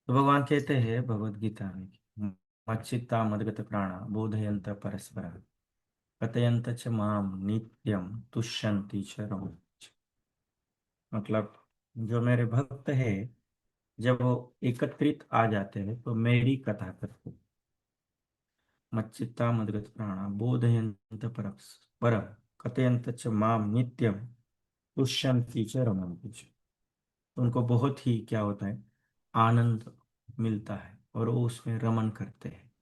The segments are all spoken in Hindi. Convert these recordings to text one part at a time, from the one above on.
तो भगवान कहते हैं भगवत गीता में, मच्चित्ता मदगत प्राणा बोधयंत परस्पर कथयंत च माम नित्यम तुष्यन्ति च रमन्ति च। मतलब जो मेरे भक्त है, जब वो एकत्रित आ जाते हैं तो मेरी कथा करते हैं। मच्चित्ता मदगत प्राणा बोधयंत परस्पर कथयंत च माम नित्यम तुष्यन्ति च रमन्ति च। उनको बहुत ही क्या होता है, आनंद मिलता है और वो उसमें रमन करते हैं।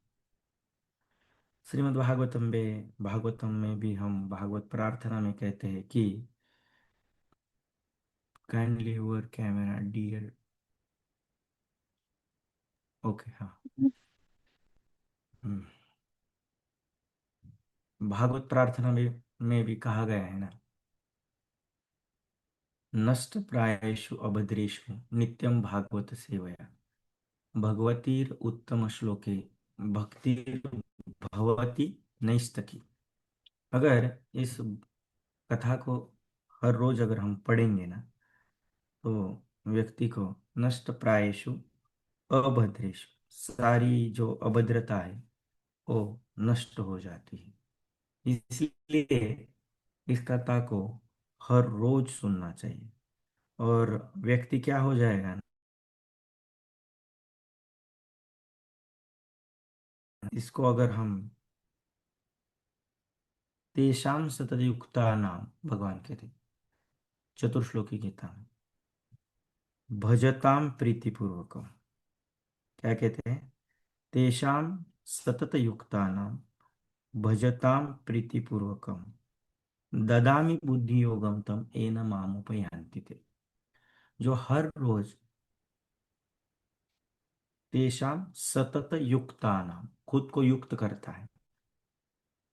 श्रीमद् भागवतम में भी हम भागवत प्रार्थना में कहते हैं कि kindly over camera dear. Okay, हाँ। हम्म, भागवत प्रार्थना में भी कहा गया है ना, नष्ट प्रायेषु अभद्रेषु नित्यम भागवत सेवया भगवतीर उत्तम श्लोके भक्ति भवती नैस्तकी। अगर इस कथा को हर रोज अगर हम पढ़ेंगे ना, तो व्यक्ति को नष्ट प्रायेषु अभद्रेषु, सारी जो अभद्रता है वो नष्ट हो जाती है। इसलिए इस कथा को हर रोज सुनना चाहिए और व्यक्ति क्या हो जाएगा ना, इसको अगर हम तेषाम सततयुक्ता नाम, भगवान कहते चतुर्श्लोकी गीता में, भजताम प्रीतिपूर्वकम, क्या कहते हैं, तेषाम सतत युक्तानाम भजताम प्रीतिपूर्वकम ददामि बुद्धि योगम तम एन मामुपयान्ति ते। जो हर रोज तेषाम सतत युक्तानाम, खुद को युक्त करता है,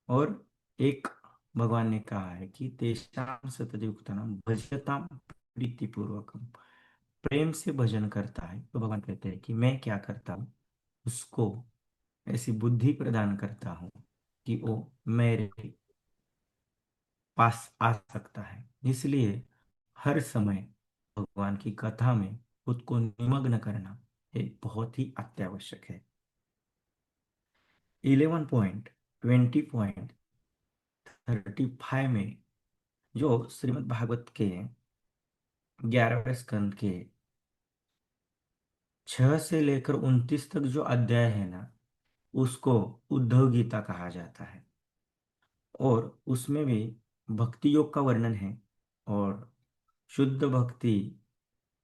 और एक भगवान ने कहा है कि तेषाम सतत युक्तानाम भजताम प्रीतिपूर्वकम, प्रेम से भजन करता है, तो भगवान कहते हैं कि मैं क्या करता हूँ, उसको ऐसी बुद्धि प्रदान करता हूँ कि वो मेरे पास आ सकता है। इसलिए हर समय भगवान की कथा में खुद को निमग्न करना ये बहुत ही अत्यावश्यक है। 11.20.35 में, जो श्रीमद् भागवत के 11वें स्कंद के 6 से लेकर 29 तक जो अध्याय है ना, उसको उद्धव गीता कहा जाता है। और उसमें भी भक्ति योग का वर्णन है। और शुद्ध भक्ति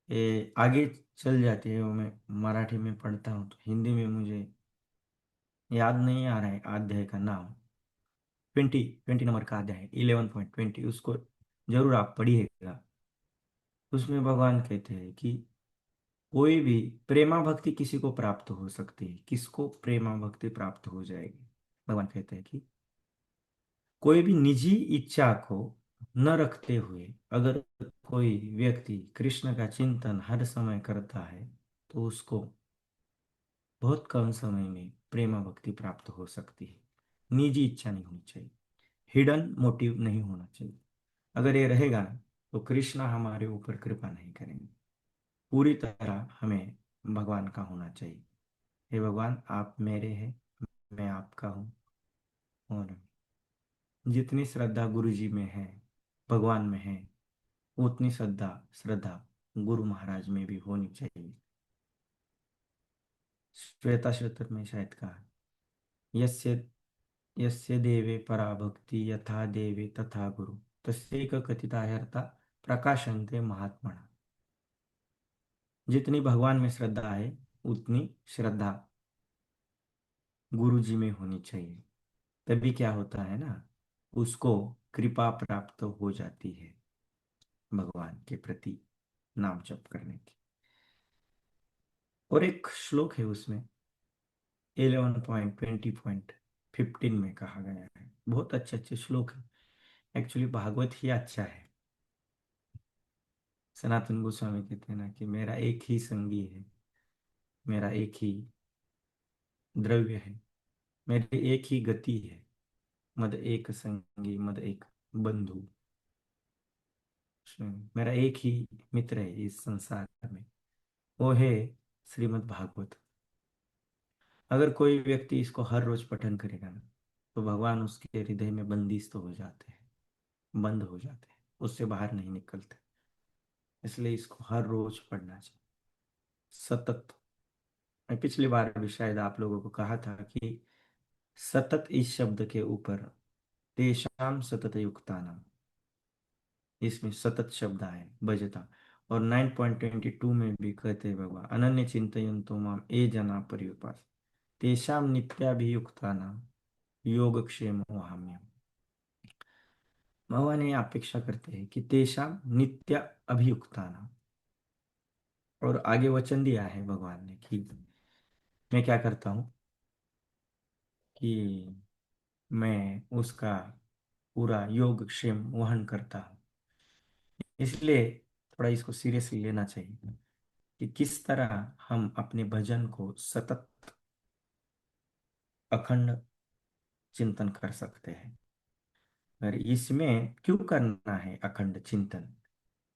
ये आगे चल जाती है, वो मैं मराठी में पढ़ता हूँ तो हिंदी में मुझे याद नहीं आ रहा है अध्याय का नाम। 20 नंबर का अध्याय है, 11.20, उसको जरूर आप पढ़िएगा। उसमें भगवान कहते हैं कि कोई भी प्रेमा भक्ति किसी को प्राप्त हो सकती है, किसको प्रेमा भक्ति प्राप्त हो जाएगी। भगवान कहते हैं कि कोई भी निजी इच्छा को न रखते हुए अगर कोई व्यक्ति कृष्ण का चिंतन हर समय करता है, तो उसको बहुत कम समय में प्रेमा भक्ति प्राप्त हो सकती है। निजी इच्छा नहीं होनी चाहिए, हिडन मोटिव नहीं होना चाहिए। अगर ये रहेगा ना, तो कृष्ण हमारे ऊपर कृपा नहीं करेंगे। पूरी तरह हमें भगवान का होना चाहिए। हे भगवान, आप मेरे हैं, मैं आपका हूँ। और जितनी श्रद्धा गुरु जी में है, भगवान में है, उतनी श्रद्धा श्रद्धा गुरु महाराज में भी होनी चाहिए। श्वेता श्वेतर में शायद कहा, यस्य यस्य देवे परा भक्ति यथा देवे तथा गुरु तस्यैक कथितायर्था प्रकाशन्ते महात्मना। जितनी भगवान में श्रद्धा है, उतनी श्रद्धा गुरु जी में होनी चाहिए। तभी क्या होता है ना, उसको कृपा प्राप्त हो जाती है भगवान के प्रति नाम जप करने की। और एक श्लोक है उसमें, 11.20.15 में कहा गया है। बहुत अच्छे अच्छे श्लोक है। एक्चुअली भागवत ही अच्छा है। सनातन गोस्वामी कहते हैं ना कि मेरा एक ही संगी है, मेरा एक ही द्रव्य है, मेरी एक ही गति है, मद एक संगी मद एक बंधु। मेरा एक ही मित्र है इस संसार में, वो है श्रीमद् भागवत। अगर कोई व्यक्ति इसको हर रोज पठन करेगा ना, तो भगवान उसके हृदय में बंदिश तो हो जाते हैं, बंद हो जाते हैं, उससे बाहर नहीं निकलते। इसलिए इसको हर रोज पढ़ना चाहिए, सतत। मैं पिछली बार भी शायद आप लोगों को कहा था कि सतत इस शब्द के ऊपर तेषाम सतत युक्तानाम, इसमें सतत शब्द आए बजता। और 9.22 में भी कहते हैं भगवान, अनन्य चिंतयन्तो माम ये जना पर्युपास तेषाम नित्याभियुक्तानाम योगक्षेम वहाम्यम। भगवान ये अपेक्षा करते हैं कि तेषाम नित्य अभियुक्तानाम। और आगे वचन दिया है भगवान ने कि मैं क्या करता हूँ, कि मैं उसका पूरा योगक्षेम वहन करता हूँ। इसलिए थोड़ा इसको सीरियसली लेना चाहिए कि किस तरह हम अपने भजन को सतत अखंड चिंतन कर सकते हैं। और इसमें क्यों करना है अखंड चिंतन,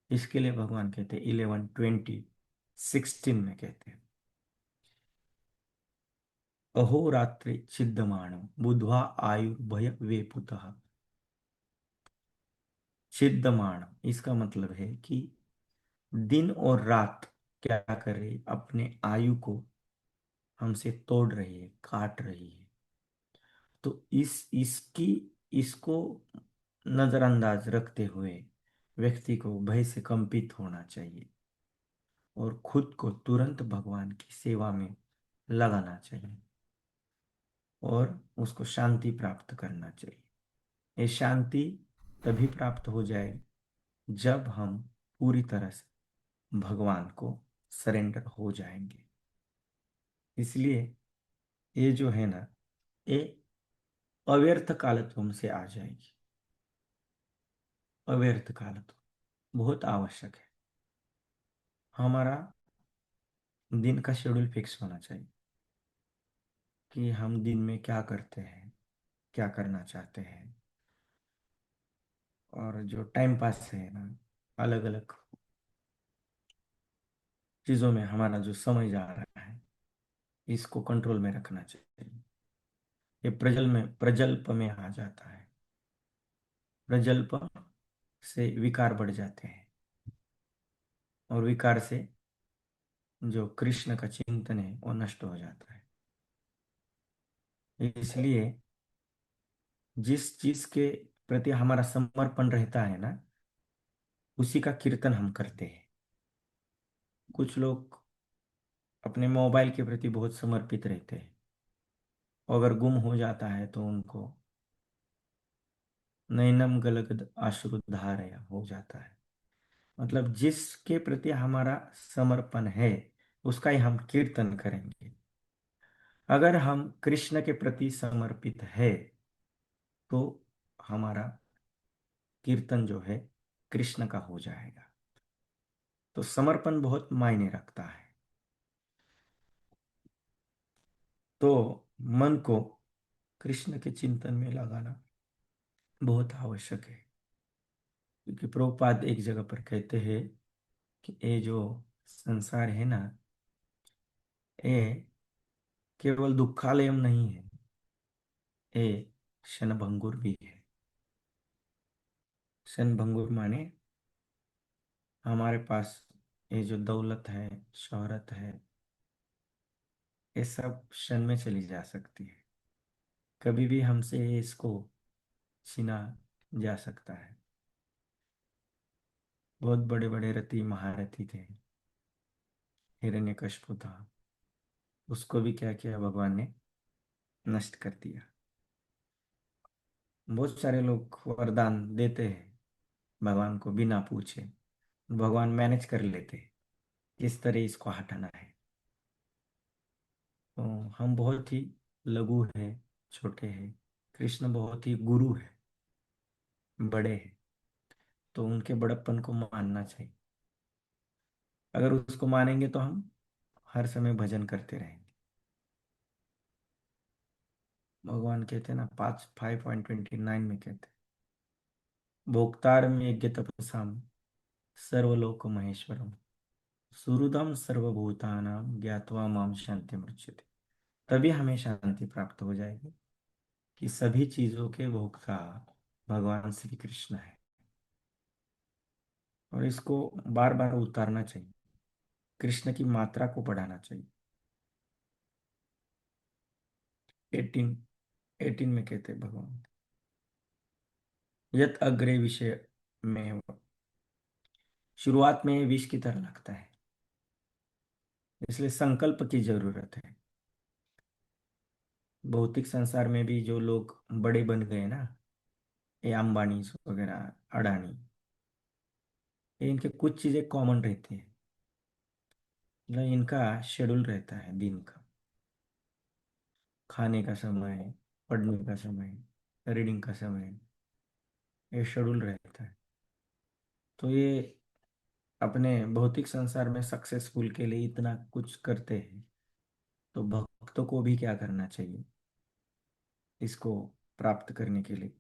इसके लिए भगवान कहते हैं 11:20-16 में कहते हैं, अहोरात्रि छिद्यमाणम बुद्ध्वा आयुर्भय वेपुतः। छिद्यमाण इसका मतलब है कि दिन और रात क्या करे, अपने आयु को हमसे तोड़ रही है, काट रही है। तो इसको नजरअंदाज रखते हुए व्यक्ति को भय से कंपित होना चाहिए और खुद को तुरंत भगवान की सेवा में लगाना चाहिए और उसको शांति प्राप्त करना चाहिए। ये शांति तभी प्राप्त हो जाए जब हम पूरी तरह से भगवान को सरेंडर हो जाएंगे। इसलिए ये जो है ना, ये अव्यर्थ कालत्व से आ जाएगी। अव्यर्थ कालत्व बहुत आवश्यक है। हमारा दिन का शेड्यूल फिक्स होना चाहिए कि हम दिन में क्या करते हैं, क्या करना चाहते हैं। और जो टाइम पास है ना, अलग अलग चीज़ों में हमारा जो समय जा रहा है, इसको कंट्रोल में रखना चाहिए। ये प्रजल्प में आ जाता है। प्रजल्प से विकार बढ़ जाते हैं और विकार से जो कृष्ण का चिंतन है वो नष्ट हो जाता है। इसलिए जिस चीज के प्रति हमारा समर्पण रहता है ना, उसी का कीर्तन हम करते हैं। कुछ लोग अपने मोबाइल के प्रति बहुत समर्पित रहते हैं, अगर गुम हो जाता है तो उनको नैनम गलगद अश्रुधारया हो जाता है। मतलब जिसके प्रति हमारा समर्पण है उसका ही हम कीर्तन करेंगे। अगर हम कृष्ण के प्रति समर्पित है तो हमारा कीर्तन जो है कृष्ण का हो जाएगा। तो समर्पण बहुत मायने रखता है। तो मन को कृष्ण के चिंतन में लगाना बहुत आवश्यक है, क्योंकि प्रभुपाद एक जगह पर कहते हैं कि ये जो संसार है ना, ये केवल दुखालयम नहीं है, ये क्षणभंगुर भी है। क्षणभंगुर माने हमारे पास ये जो दौलत है, शोहरत है, ये सब क्षण में चली जा सकती है। कभी भी हमसे इसको छीना जा सकता है। बहुत बड़े बड़े रति महारथी थे, हिरण्यकश्यप था, उसको भी क्या किया भगवान ने, नष्ट कर दिया। बहुत सारे लोग वरदान देते हैं भगवान को बिना पूछे, भगवान मैनेज कर लेते हैं किस तरह इसको हटाना है। तो हम बहुत ही लघु है, छोटे हैं, कृष्ण बहुत ही गुरु है, बड़े हैं। तो उनके बड़प्पन को मानना चाहिए। अगर उसको मानेंगे तो हम हर समय भजन करते रहेंगे। भगवान कहते हैं ना, 5:29 में कहते हैं, भोक्तारम यज्ञ तपसाम सर्वलोक महेश्वरम सुहृदम सर्वभूतानां ज्ञात्वा माम शांति मुच्यते। तभी हमें शांति प्राप्त हो जाएगी कि सभी चीजों के भोक्ता भगवान श्री कृष्ण है। और इसको बार बार उतारना चाहिए, कृष्ण की मात्रा को बढ़ाना चाहिए। 18 18 में कहते हैं भगवान, यत अग्रे विषय में, शुरुआत में ये विष की तरह लगता है, इसलिए संकल्प की जरूरत है। भौतिक संसार में भी जो लोग बड़े बन गए ना, ये अंबानी वगैरह, अडानी, ये इनके कुछ चीजें कॉमन रहती है। मतलब इनका शेड्यूल रहता है दिन का, खाने का समय, पढ़ने का समय, रीडिंग का समय, ये शेड्यूल रहता है। तो ये अपने भौतिक संसार में सक्सेसफुल के लिए इतना कुछ करते हैं, तो भक्तों को भी क्या करना चाहिए? इसको प्राप्त करने के लिए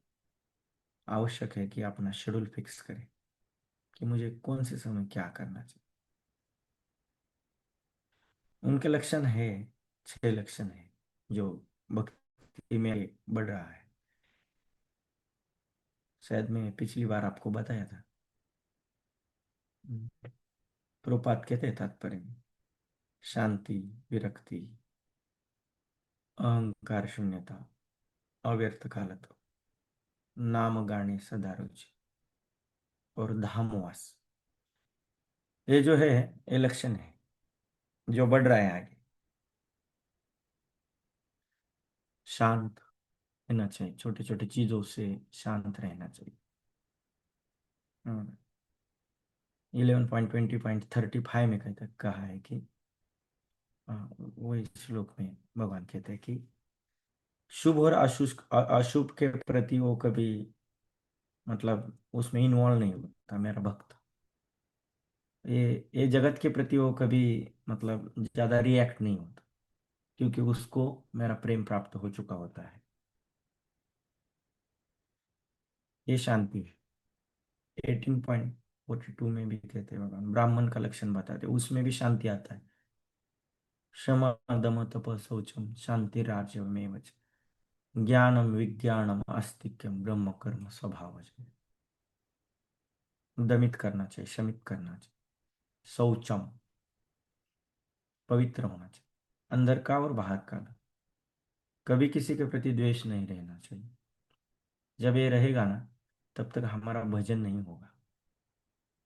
आवश्यक है कि अपना शेड्यूल फिक्स करें कि मुझे कौन से समय क्या करना चाहिए। उनके लक्षण है, 6 लक्षण है जो भक्ति में बढ़ रहा है। शायद मैं पिछली बार आपको बताया था। प्रभुपाद कहते हैं तात्पर्य में, शांति, विरक्ति, अहंकार शून्यता, अव्यर्थ कालत्व, नाम गाने सदा रुचि, और धामवास। ये जो है, ये लक्षण है जो बढ़ रहा है आगे। शांत रहना चाहिए, छोटे छोटे चीजों से शांत रहना चाहिए। 11.20.35 में कहता कहा है कि वही श्लोक में भगवान कहते हैं कि शुभ और अशुभ के प्रति वो कभी, मतलब उसमें इन्वॉल्व नहीं होता मेरा भक्त। ये जगत के प्रति वो कभी, मतलब ज्यादा रिएक्ट नहीं होता, क्योंकि उसको मेरा प्रेम प्राप्त हो चुका होता है। ये शांति है। 18.42 में भी कहते हैं भगवान, ब्राह्मण का लक्षण बताते हैं, उसमें भी शांति आता है। क्षमा दम तप शौचम शांति राज्यमेव च, ज्ञानम विज्ञानम आस्तिक्यम ब्रह्म कर्म स्वभाव। दमित करना चाहिए, शमित करना चाहिए। शौचम, पवित्र होना चाहिए, अंदर का और बाहर का भी। कभी किसी के प्रति द्वेष नहीं रहना चाहिए। जब ये रहेगा ना, तब तक हमारा भजन नहीं होगा,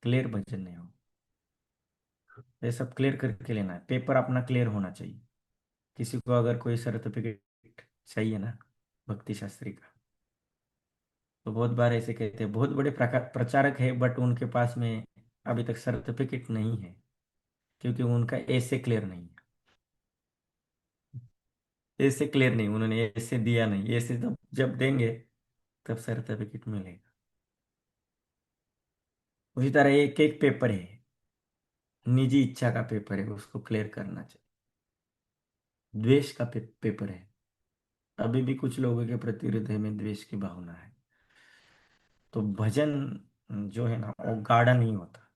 क्लियर भजन नहीं होगा। ये सब क्लियर करके लेना है, पेपर अपना क्लियर होना चाहिए। किसी को अगर कोई सर्टिफिकेट चाहिए ना भक्ति शास्त्री का, तो बहुत बार ऐसे कहते हैं, बहुत बड़े प्रचारक है बट उनके पास में अभी तक सर्टिफिकेट नहीं है, क्योंकि उनका ऐसे क्लियर नहीं है। ऐसे क्लियर नहीं, उन्होंने ऐसे दिया नहीं, ऐसे जब जब देंगे तब सर्टिफिकेट मिलेगा। उसी तरह एक एक पेपर है, निजी इच्छा का पेपर है, उसको क्लियर करना चाहिए। द्वेष का पेपर है, अभी भी कुछ लोगों के प्रति हृदय में द्वेष की भावना है। तो भजन जो है ना, वो गाढ़ा नहीं होता,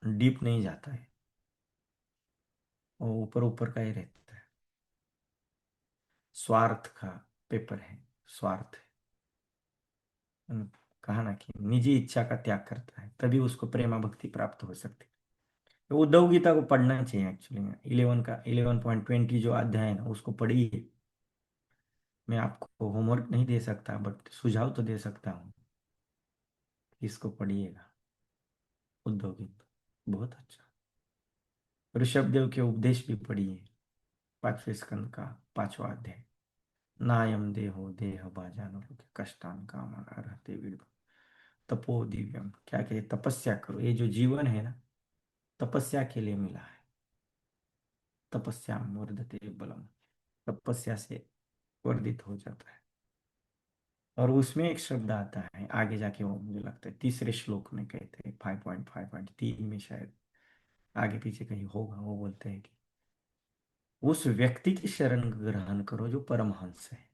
डीप नहीं जाता है, वो ऊपर ऊपर का ही रहता है। स्वार्थ का पेपर है, स्वार्थ है। उन- कहा ना कि निजी इच्छा का त्याग करता है, तभी उसको प्रेमा भक्ति प्राप्त हो सकती है। तो उद्धव गीता को पढ़ना चाहिए एक्चुअली में, 11 का 11.20 जो अध्याय है ना, उसको पढ़िए। मैं आपको होमवर्क नहीं दे सकता, बट सुझाव तो दे सकता हूँ, इसको पढ़िएगा। उद्धव गीता बहुत अच्छा। ऋषभ देव के उपदेश भी पढ़िए, 5वें स्कंद का 5वां अध्याय। नायम देहो देह बाजानो कष्टान काम रहते वीर, तपो दिव्यम, क्या कहते, तपस्या करो। ये जो जीवन है ना, तपस्या के लिए मिला है। तपस्या वर्धते बलम, तपस्या से वर्धित हो जाता है। और उसमें एक शब्द आता है आगे जाके, वो मुझे लगता है तीसरे श्लोक में कहते हैं, 5.5.3 में शायद, आगे पीछे कहीं होगा, वो बोलते हैं कि उस व्यक्ति की शरण ग्रहण करो जो परमहंस है।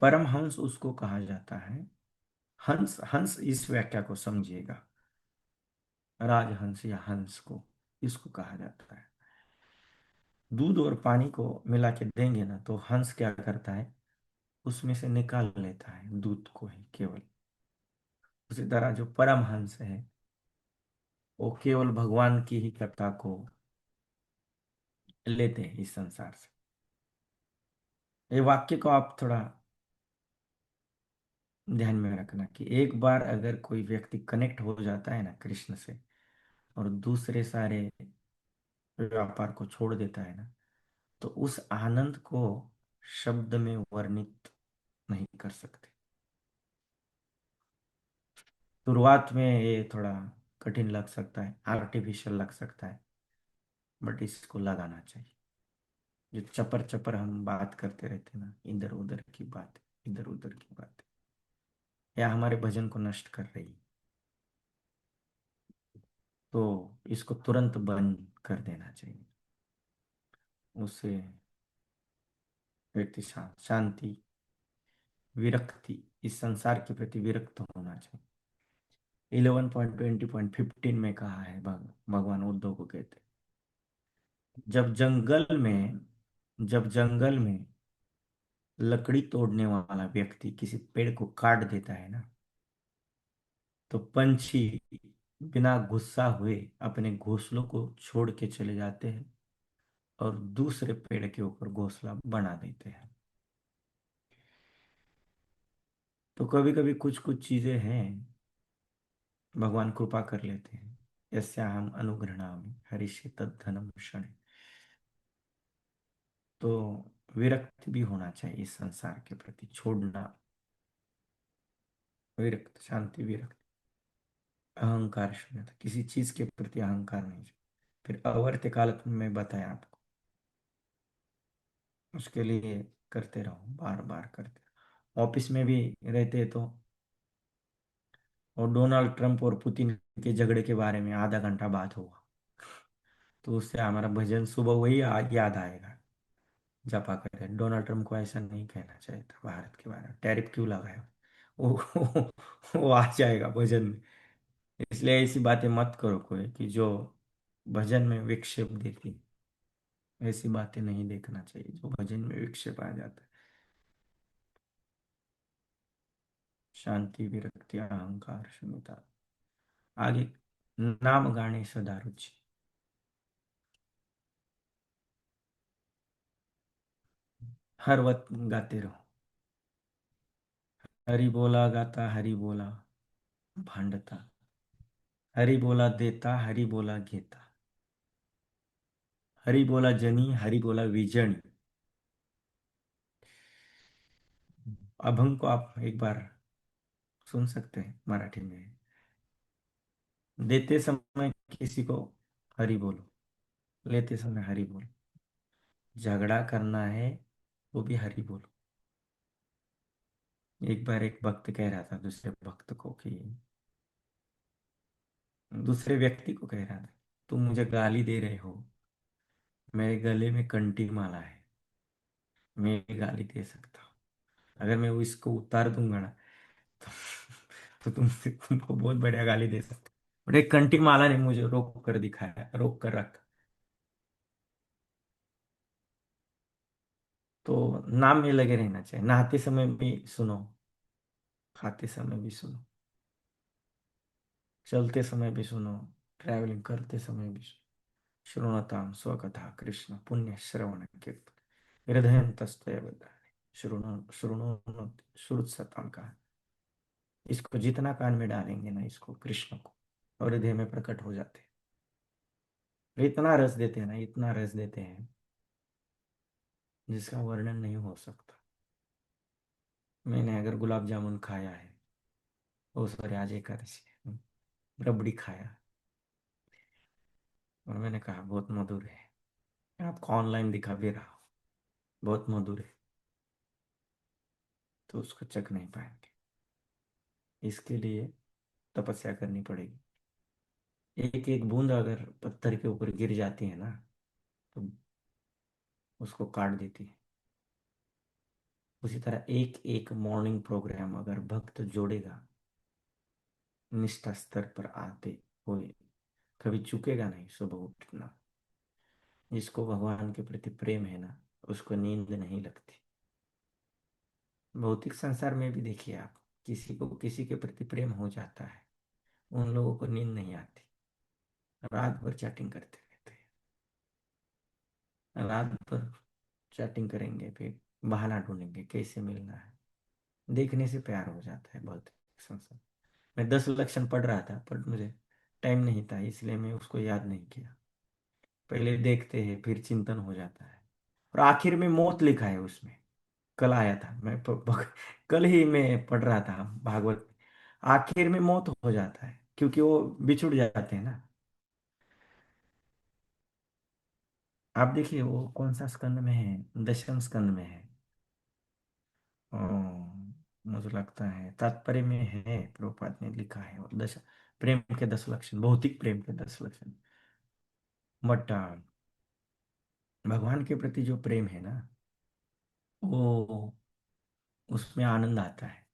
परमहंस उसको कहा जाता है। हंस, हंस इस व्याख्या को समझिएगा, राजहंस या हंस को, इसको कहा जाता है। दूध और पानी को मिला के देंगे ना तो हंस क्या करता है, उसमें से निकाल लेता है दूध को ही केवल। उसी तरह जो परमहंस है वो केवल भगवान की ही कथा को लेते हैं इस संसार से। ये वाक्य को आप थोड़ा ध्यान में रखना कि एक बार अगर कोई व्यक्ति कनेक्ट हो जाता है ना कृष्ण से, और दूसरे सारे व्यापार को छोड़ देता है ना, तो उस आनंद को शब्द में वर्णित नहीं कर सकते। शुरुआत में ये थोड़ा कठिन लग सकता है, आर्टिफिशियल लग सकता है, बट इसको लगाना चाहिए। जो चपर चपर हम बात करते रहते ना, इधर उधर की बात, इधर उधर की बात, या हमारे भजन को नष्ट कर रही है, तो इसको तुरंत बंद कर देना चाहिए। उससे व्यक्ति शांति, विरक्ति, इस संसार के प्रति विरक्त होना चाहिए। 11.20.15 में कहा है, भगवान उद्धव को कहते हैं, जब जंगल में जब जंगल में लकड़ी तोड़ने वाला व्यक्ति किसी पेड़ को काट देता है ना, तो पंछी बिना गुस्सा हुए अपने घोंसलों को छोड़ के चले जाते हैं और दूसरे पेड़ के ऊपर घोंसला बना देते हैं। तो कभी कभी कुछ कुछ चीजें हैं, भगवान कृपा कर लेते हैं। यस्याहम अनुगृह्णामि हरिष्ये तद्धनम क्षणे। तो विरक्त भी होना चाहिए इस संसार के प्रति, छोड़ना, विरक्त, शांति विरक्त। अहंकार शून्यता, किसी चीज के प्रति अहंकार नहीं। फिर अवर्त काल में बताया आपको, उसके लिए करते रहो, बार बार करते रहो। ऑफिस में भी रहते तो, और डोनाल्ड ट्रंप और पुतिन के झगड़े के बारे में आधा घंटा बात हुआ, तो उससे हमारा भजन सुबह वही याद आएगा। जपा करें, डोनाल्ड ट्रंप को ऐसा नहीं कहना चाहिए था भारत के बारे में, टैरिफ क्यों लगाया, वो वो आ जाएगा भजन में। इसलिए ऐसी बातें मत करो कोई कि जो भजन में विक्षेप देती, ऐसी बातें नहीं देखना चाहिए जो भजन में विक्षेप आ जाता है। शांति विरक्ति अहंकार शून्यता। आगे, नाम गाने सदा रुचि। हर वक्त गाते रहो, हरि बोला गाता, हरि बोला भांडता, हरि बोला देता, हरि बोला घेता, हरि बोला जनी, हरि बोला विजनी। अभंग को आप एक बार सुन सकते हैं मराठी में। देते समय किसी को हरि बोलो, लेते समय हरि बोलो, झगड़ा करना है वो भी हरि बोलो। एक बार एक भक्त कह रहा था दूसरे भक्त को कि, दूसरे व्यक्ति को कह रहा था, तुम मुझे गाली दे रहे हो, मेरे गले में कंठी माला है, मैं ये गाली दे सकता हूँ, अगर मैं वो इसको उतार दूंगा ना, तो, तो तुमको बहुत बढ़िया गाली दे सकता हूँ। और एक कंठी माला ने मुझे रोक कर दिखाया, रोक कर रखा। तो नाम में लगे रहना चाहिए, नहाते समय भी सुनो, खाते समय भी सुनो, चलते समय भी सुनो, ट्रैवलिंग करते समय भी सुनो। शृणुताम स्वकथा कृष्ण पुण्य श्रवण कीर्तन हृदय तस्तय बधाने, शृणु शृणु श्रुतसताम का। इसको जितना कान में डालेंगे ना इसको, कृष्ण को, और हृदय में प्रकट हो जाते हैं। इतना रस देते हैं ना, इतना रस देते हैं जिसका वर्णन नहीं हो सकता। मैंने अगर गुलाब जामुन खाया है, ओ सॉरी आज एकादशी है, रबड़ी खाया, और मैंने कहा बहुत मधुर है, आपको ऑनलाइन दिखा भी रहा हूं, बहुत मधुर है, तो उसको चख नहीं पाएंगे। इसके लिए तपस्या करनी पड़ेगी। एक एक बूंद अगर पत्थर के ऊपर गिर जाती है ना, तो उसको काट देती है। उसी तरह एक एक मॉर्निंग प्रोग्राम अगर भक्त जोड़ेगा, निष्ठा स्तर पर आते हुए, कभी चुकेगा नहीं सुबह उठना। जिसको भगवान के प्रति प्रेम है ना, उसको नींद नहीं लगती। भौतिक संसार में भी देखिए आप, किसी को किसी के प्रति प्रेम हो जाता है, उन लोगों को नींद नहीं आती, रात भर चैटिंग करते रहते हैं। रात भर चैटिंग करेंगे, फिर बहाना ढूंढेंगे कैसे मिलना है। देखने से प्यार हो जाता है भौतिक संसार। मैं 10 लक्षण पढ़ रहा था, पर मुझे टाइम नहीं था, इसलिए मैं उसको याद नहीं किया। पहले देखते हैं, फिर चिंतन हो जाता है। और आखिर में मौत लिखा है उसमें। कल आया था, कल ही मैं पढ़ रहा था भागवत। आखिर में मौत हो जाता है, क्योंकि वो बिछुड़ जाते हैं ना। आप देखिए वो कौन सा स्कंद में है, दशम स्कंद में है। ओ, मुझे लगता है तात्पर्य में है, प्रभुपाद ने लिखा है। और प्रेम के 10 लक्षण, भौतिक प्रेम के 10 लक्षण। बट भगवान के प्रति जो प्रेम है ना, वो, उसमें आनंद आता है।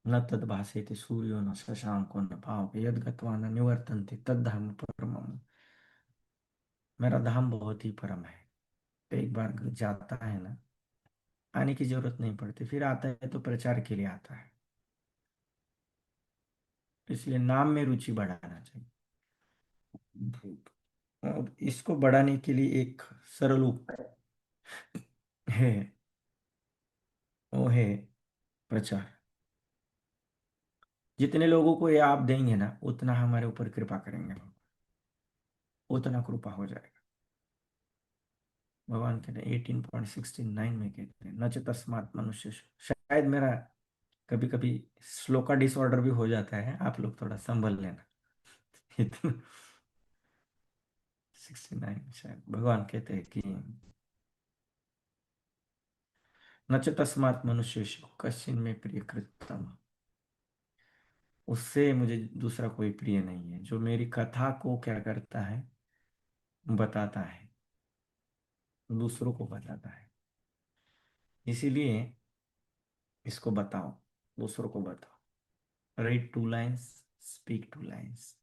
न तद भासेते सूर्यो न शशांको न पावक यद गत्वा न निवर्तन्ते तद धाम परमम। मेरा धाम बहुत ही परम है। एक बार जाता है ना, आने की जरूरत नहीं पड़ती, फिर आता है तो प्रचार के लिए आता है। इसलिए नाम में रुचि बढ़ाना चाहिए। और इसको बढ़ाने के लिए एक सरल उपाय है, वो है प्रचार। जितने लोगों को ये आप देंगे ना, उतना हमारे ऊपर कृपा करेंगे, उतना कृपा हो जाएगा। भगवान कहते हैं 18.69 में कहते हैं, न च तस्मात् मनुष्य। शायद मेरा कभी कभी स्लो का डिसऑर्डर भी हो जाता है, आप लोग थोड़ा संभल लेना। इतना 69 शायद भगवान कहते हैं कि न च तस्मात् मनुष्य कश्चिन में प्रिय कृतम। उससे मुझे दूसरा कोई प्रिय नहीं है, जो मेरी कथा को क्या करता है, बताता है, दूसरों को बताता है। इसीलिए इसको बताओ, दूसरों को बताओ। Read 2 lines, speak 2 lines.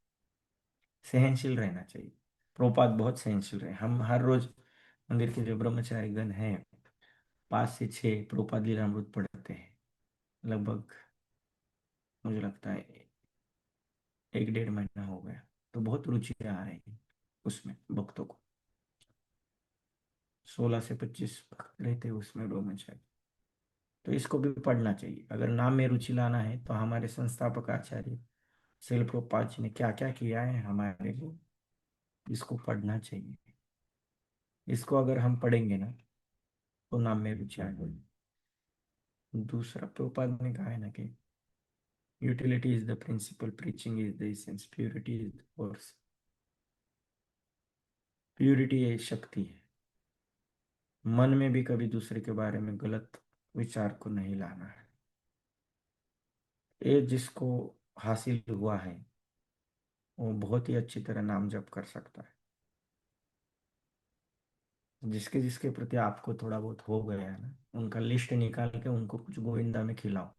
सहनशील रहना चाहिए। प्रोपात बहुत सहनशील रहे। हम हर रोज मंदिर के जो ब्रह्मचारी गण हैं, 5 से 6 प्रोपात लीलामृत पढ़ते हैं लगभग। मुझे लगता है 1 डेढ़ महीना हो गया। तो बहुत रुचि आ रही है उसमें भक्तों को। 16 से 25 भक्त रहते हैं उसमें ब्रह्मचारी। तो इसको भी पढ़ना चाहिए। अगर नाम में रुचि लाना है तो हमारे संस्थापक आचार्य श्रील प्रभुपाद जी ने क्या क्या किया है हमारे लिए, इसको पढ़ना चाहिए। इसको अगर हम पढ़ेंगे ना, तो नाम में रुचि आ जाएगी। दूसरा प्रभुपाद ने कहा है ना कि utility is the principle, preaching is the essence, purity is the course. Purity ये शक्ति है। मन में भी कभी दूसरे के बारे में गलत विचार को नहीं लाना है। ये जिसको हासिल हुआ है, वो बहुत ही अच्छी तरह नाम जप कर सकता है। जिसके जिसके प्रति आपको थोड़ा बहुत हो गया है ना, उनका लिस्ट निकाल के उनको कुछ गोविंदा में खिलाओ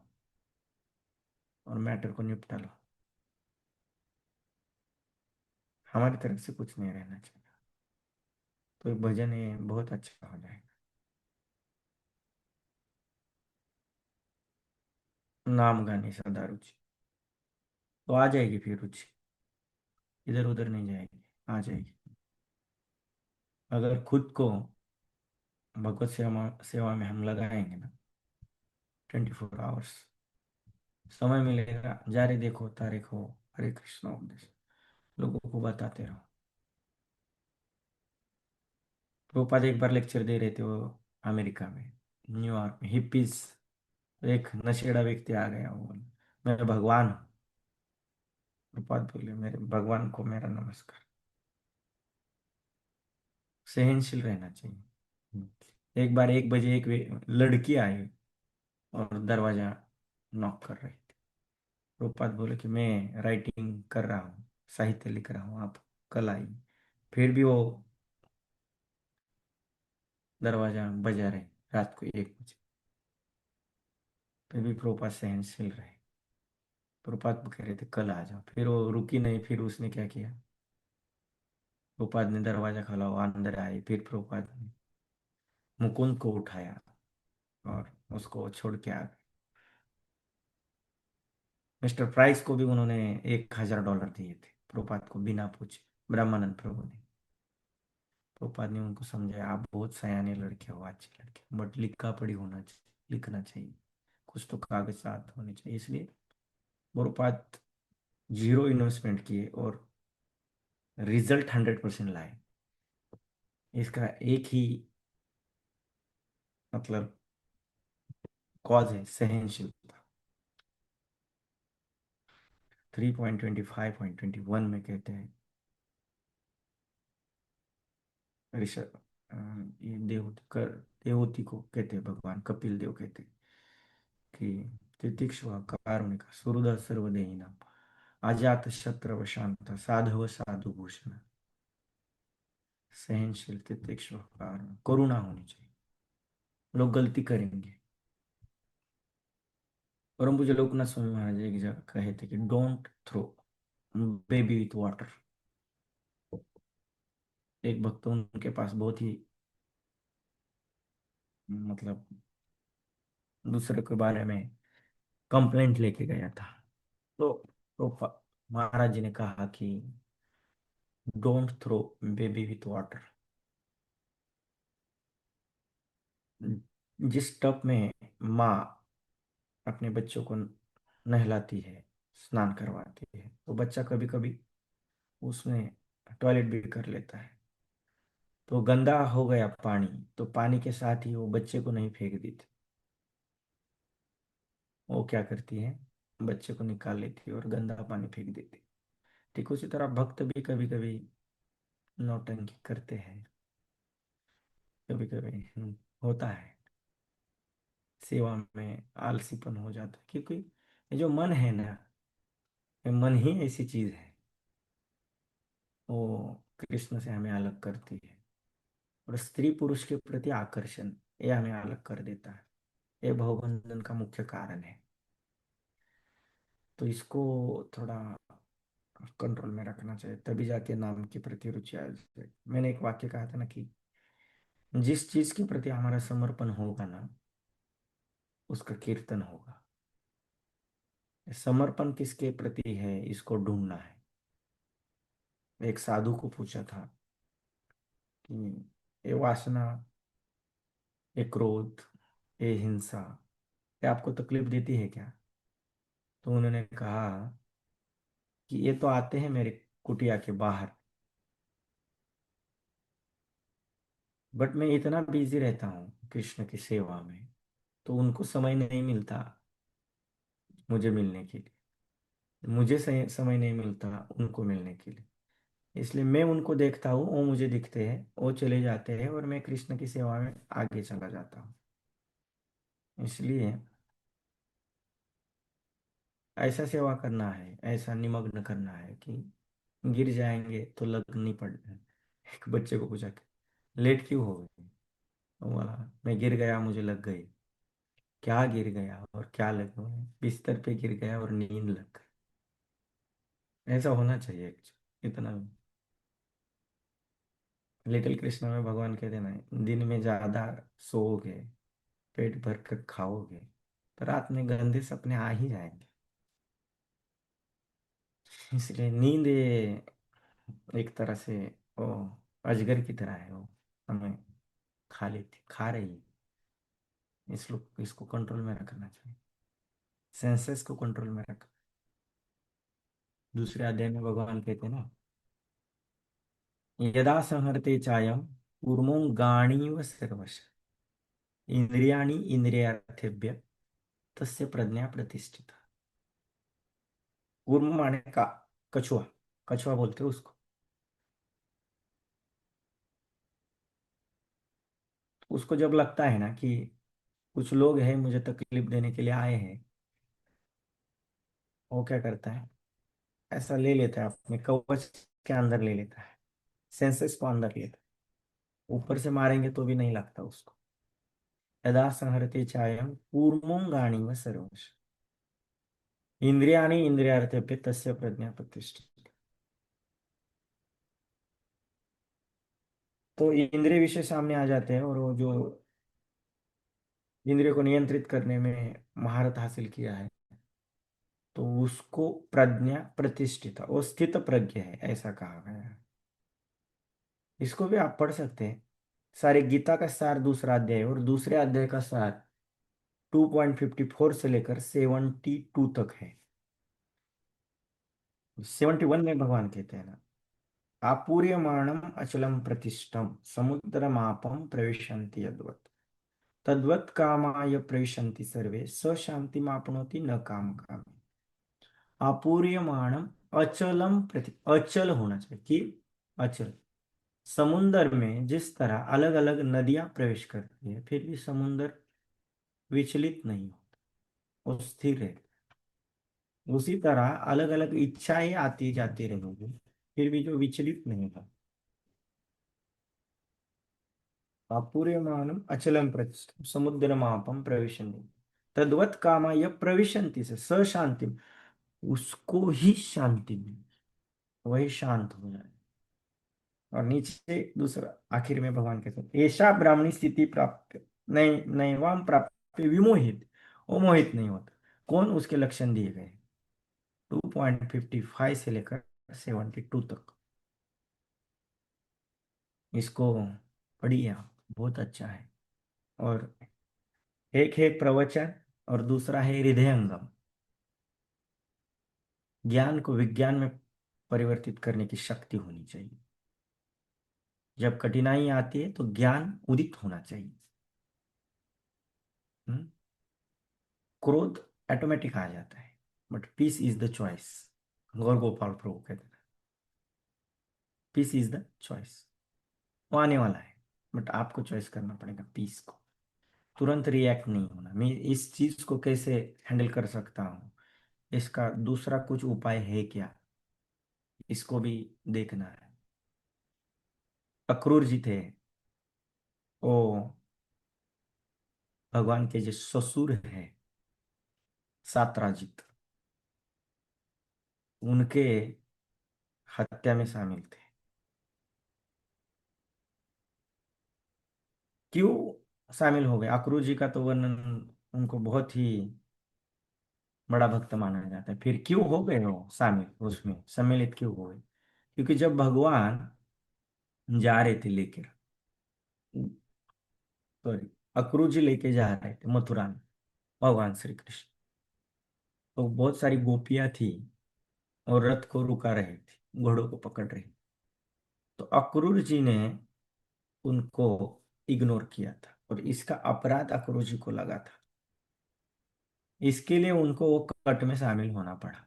और मैटर को निपटा लो। हमारी तरफ से कुछ नहीं रहना चाहिए, तो ये भजन ये बहुत अच्छा हो जाएगा। नाम गाने सदा रुचि, तो आ जाएगी फिर रुचि, इधर उधर नहीं जाएगी, आ जाएगी। अगर खुद को भगवत सेवा सेवा में हम लगाएंगे ना, 24 आवर्स समय मिलेगा, जारे देखो तारे खो, हरे कृष्ण उपदेश लोगों को बताते रहो। प्रभुपाद एक बार लेक्चर दे रहे थे, वो अमेरिका में, न्यूयॉर्क में, हिप्पीज। एक नशेड़ा व्यक्ति आ गया, वो बोला, मैं भगवान हूँ। प्रभुपाद बोले, मेरे भगवान को मेरा नमस्कार। सहनशील रहना चाहिए। एक बार 1 बजे एक लड़की आई और दरवाजा नॉक कर रही थी। प्रभुपाद बोले कि मैं राइटिंग कर रहा हूँ, साहित्य लिख रहा हूँ, आप कल आइए। फिर भी वो दरवाजा बजा रहे, रात को 1 बजे। फिर भी प्रभुपाद सहनशील रहे। प्रभुपाद कह रहे थे कल आ जाओ, फिर वो रुकी नहीं। फिर उसने क्या किया, प्रभुपाद ने दरवाजा खोला, वो अंदर आए। फिर प्रभुपाद ने मुकुंद को उठाया और उसको छोड़ के आ गए। मिस्टर प्राइस को भी उन्होंने $1,000 दिए थे प्रभुपाद को, बिना पूछे, ब्रह्मानंद प्रभु ने। प्रभुपाद ने उनको समझाया, आप बहुत सयाने लड़के हो, अच्छे लड़के हो, बट लिखा पढ़ी होना चाहिए, लिखना चाहिए, कुछ तो कागजात होने चाहिए। इसलिए प्रभुपाद जीरो इन्वेस्टमेंट किए और रिजल्ट 100% लाए। इसका एक ही मतलब कॉज है, सहनशीलता। 3.25.21 में कहते हैं, ऋषभ ये देवहूति कर, देवहूति को कहते हैं, भगवान कपिल देव कहते हैं कि तितिक्षु कारुणिक सुहृद सर्वदेहिनां अजात शत्रव शांत साधव साधु भूषण। सहनशील, तितिक्षु, करुणा होनी चाहिए। लोग गलती करेंगे। और मुझे लोकनाथ स्वामी महाराज एक जगह कहे थे कि don't throw baby with water. एक भक्त उनके पास बहुत ही मतलब दूसरे के बारे में कंप्लेंट लेके गया था। तो महाराज जी ने कहा कि don't throw baby with water. जिस टब में माँ अपने बच्चों को नहलाती है, स्नान करवाती है, तो बच्चा कभी कभी उसमें टॉयलेट भी कर लेता है। तो गंदा हो गया पानी, तो पानी के साथ ही वो बच्चे को नहीं फेंक देती, वो क्या करती है, बच्चे को निकाल लेती है और गंदा पानी फेंक देती है। ठीक उसी तरह भक्त भी कभी कभी नौटंकी करते हैं, कभी कभी होता है, सेवा में आलसीपन हो जाता है, क्योंकि ये जो मन है ना, ये मन ही ऐसी चीज है, वो कृष्ण से हमें अलग करती है। और स्त्री पुरुष के प्रति आकर्षण, ये हमें अलग कर देता है। ये भवबंधन का मुख्य कारण है। तो इसको थोड़ा कंट्रोल में रखना चाहिए, तभी जाके नाम के प्रति रुचि आ जाए। मैंने एक वाक्य कहा था ना कि जिस चीज के प्रति हमारा समर्पण होगा ना, उसका कीर्तन होगा। समर्पण किसके प्रति है, इसको ढूंढना है। एक साधु को पूछा था कि ये वासना, ये क्रोध, ये हिंसा, ये आपको तकलीफ देती है क्या? तो उन्होंने कहा कि ये तो आते हैं मेरे कुटिया के बाहर, बट मैं इतना बिजी रहता हूँ कृष्ण की सेवा में, तो उनको समय नहीं मिलता मुझे मिलने के लिए, मुझे समय नहीं मिलता उनको मिलने के लिए। इसलिए मैं उनको देखता हूँ, वो मुझे दिखते हैं, वो चले जाते हैं, और मैं कृष्ण की सेवा में आगे चला जाता हूँ। इसलिए ऐसा सेवा करना है, ऐसा निमग्न करना है कि गिर जाएंगे तो लग नहीं पड़। एक बच्चे को पूछा कि लेट क्यों हो गई? वो बोला, मैं गिर गया, मुझे लग गई। क्या गिर गया और क्या लग गया? बिस्तर पे गिर गया और नींद लग गई। ऐसा होना चाहिए इतना। लिटिल कृष्णा में भगवान कहते ना, दिन में ज्यादा सोओगे, पेट भर कर खाओगे, तो रात में गंदे सपने आ ही जाएंगे। इसलिए नींद ये एक तरह से वो अजगर की तरह है, वो हमें खा लेती, खा रही है। इसको कंट्रोल में रखना चाहिए, सेंसेस को कंट्रोल में रख। दूसरे अध्याय में भगवान कहते हैं ना, यदा संहरते चायम कूर्मो गाणीव सर्वश इंद्रियाणि इंद्रियार्थेभ्य तस्य प्रज्ञा प्रतिष्ठिता। कूर्म माने का, कछुआ, कछुआ बोलते हैं उसको। उसको जब लगता है ना कि कुछ लोग हैं मुझे तकलीफ देने के लिए आए हैं, वो क्या करता है, ऐसा ले लेता है, अपने कवच के अंदर ले लेता है, सेंसेस को अंदर लेता है, ऊपर से मारेंगे तो भी नहीं लगता उसको। यदा संहरते चायम कूर्मोंगाणी व सर्वश, इंद्रियाणि इंद्रियार्थेभ्य तस्य प्रज्ञा प्रतिष्ठित। तो इंद्रिय विषय सामने आ जाते हैं, और वो जो इंद्रिय को नियंत्रित करने में महारत हासिल किया है, तो उसको प्रज्ञा प्रतिष्ठित, वो स्थित प्रज्ञ है, ऐसा कहा गया है। इसको भी आप पढ़ सकते हैं। सारे गीता का सार दूसरा अध्याय है, और दूसरे अध्याय का सार 2.54 से लेकर 72 तक है। 71 में भगवान कहते हैं ना, आपूर्यमाणम अचलम प्रतिष्ठम समुद्रमापम प्रविशन्ति यद्वत् तद्वत् कामाय प्रविशन्ति सर्वे स शांतिमाप्नोति न काम काम। अपूर्यमाणम अचलम प्रति, अचल होना चाहिए कि अचल। समुन्दर में जिस तरह अलग अलग नदियां प्रवेश करती है, फिर भी समुन्दर विचलित नहीं होता, वो स्थिर है। उसी तरह अलग अलग इच्छाएं आती जाती रहेंगी, फिर भी जो विचलित नहीं होगा। अपूर्यमाणम अचलम प्रतिष्ठितम समुद्रमापम प्रविशन्ति तद्वत् कामाय प्रविशन्ति से स शांति, उसको ही शांति मिले, वही शांत हो जाए। और नीचे दूसरा आखिर में भगवान कहते हैं ऐसा ब्राह्मणी स्थिति प्राप्त नहीं, नैवाम प्राप्त विमोहित, वो मोहित नहीं होता। कौन? उसके लक्षण दिए गए 2.55 से लेकर 72 तक। इसको पढ़िए आप, बहुत अच्छा है। और एक है प्रवचन, और दूसरा है हृदयंगम। ज्ञान को विज्ञान में परिवर्तित करने की शक्ति होनी चाहिए। जब कठिनाई आती है तो ज्ञान उदित होना चाहिए। हम्म? क्रोध ऑटोमेटिक आ जाता है, but peace is the choice. Gaur Gopal Prabhu कहते हैं पीस इज द चॉइस। वो आने वाला है, बट आपको चॉइस करना पड़ेगा पीस को। तुरंत रिएक्ट नहीं होना, मैं इस चीज को कैसे हैंडल कर सकता हूँ, इसका दूसरा कुछ उपाय है क्या, इसको भी देखना है। अक्रूर जी थे, वो भगवान के जो ससुर है सात्राजित, उनके हत्या में शामिल थे। क्यों शामिल हो गए? अक्रूर जी का तो वर्णन, उनको बहुत ही बड़ा भक्त माना जाता है। फिर क्यों हो गए वो शामिल, उसमें सम्मिलित क्यों हो गए? क्योंकि जब भगवान जा रहे थे लेकर, सॉरी, अक्रूर जी लेके जा रहे थे मथुरा में भगवान श्री कृष्ण, तो बहुत सारी गोपियां थी और रथ को रुका रही थी, घोड़ों को पकड़ रही। तो अक्रूर जी ने उनको इग्नोर किया था, और इसका अपराध अक्रूर जी को लगा था। इसके लिए उनको वो कट में शामिल होना पड़ा।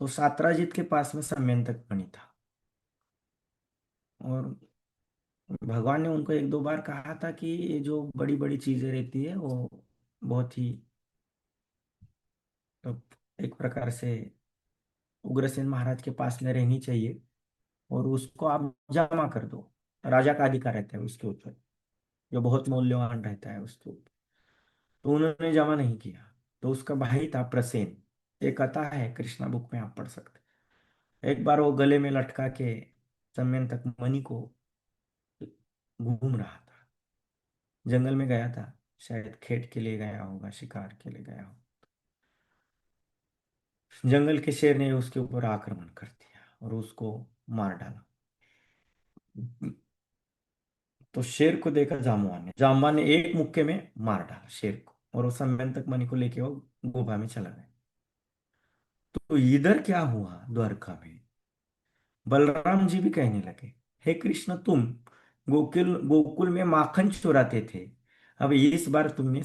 तो सात्राजित के पास में सम्यंतक मणि था, और भगवान ने उनको एक दो बार कहा था कि ये जो बड़ी बड़ी चीजें रहती है वो बहुत ही, तो एक प्रकार से उग्रसेन महाराज के पास में रहनी चाहिए, और उसको आप जमा कर दो। राजा का अधिकार रहता है उसके ऊपर, जो बहुत मूल्यवान रहता है उसके ऊपर। तो उन्होंने जमा नहीं किया। तो उसका भाई था प्रसेन, एक कथा है कृष्णा बुक में, आप पढ़ सकते हैं। एक बार वो गले में लटका के तक मणि को घूम रहा था, जंगल में गया था, शायद खेत के लिए गया होगा, शिकार के लिए गया होगा। जंगल के शेर ने उसके ऊपर आक्रमण कर दिया और उसको मार डाला। तो शेर को देखा जामवान ने एक मुक्के में मार डाला शेर को, और वो तक मणि को लेके वो गुफा में चला गया। तो इधर क्या हुआ द्वारका में, बलराम जी भी कहने लगे हे कृष्ण, तुम गोकुल गोकुल में माखन चुराते थे, अब इस बार तुमने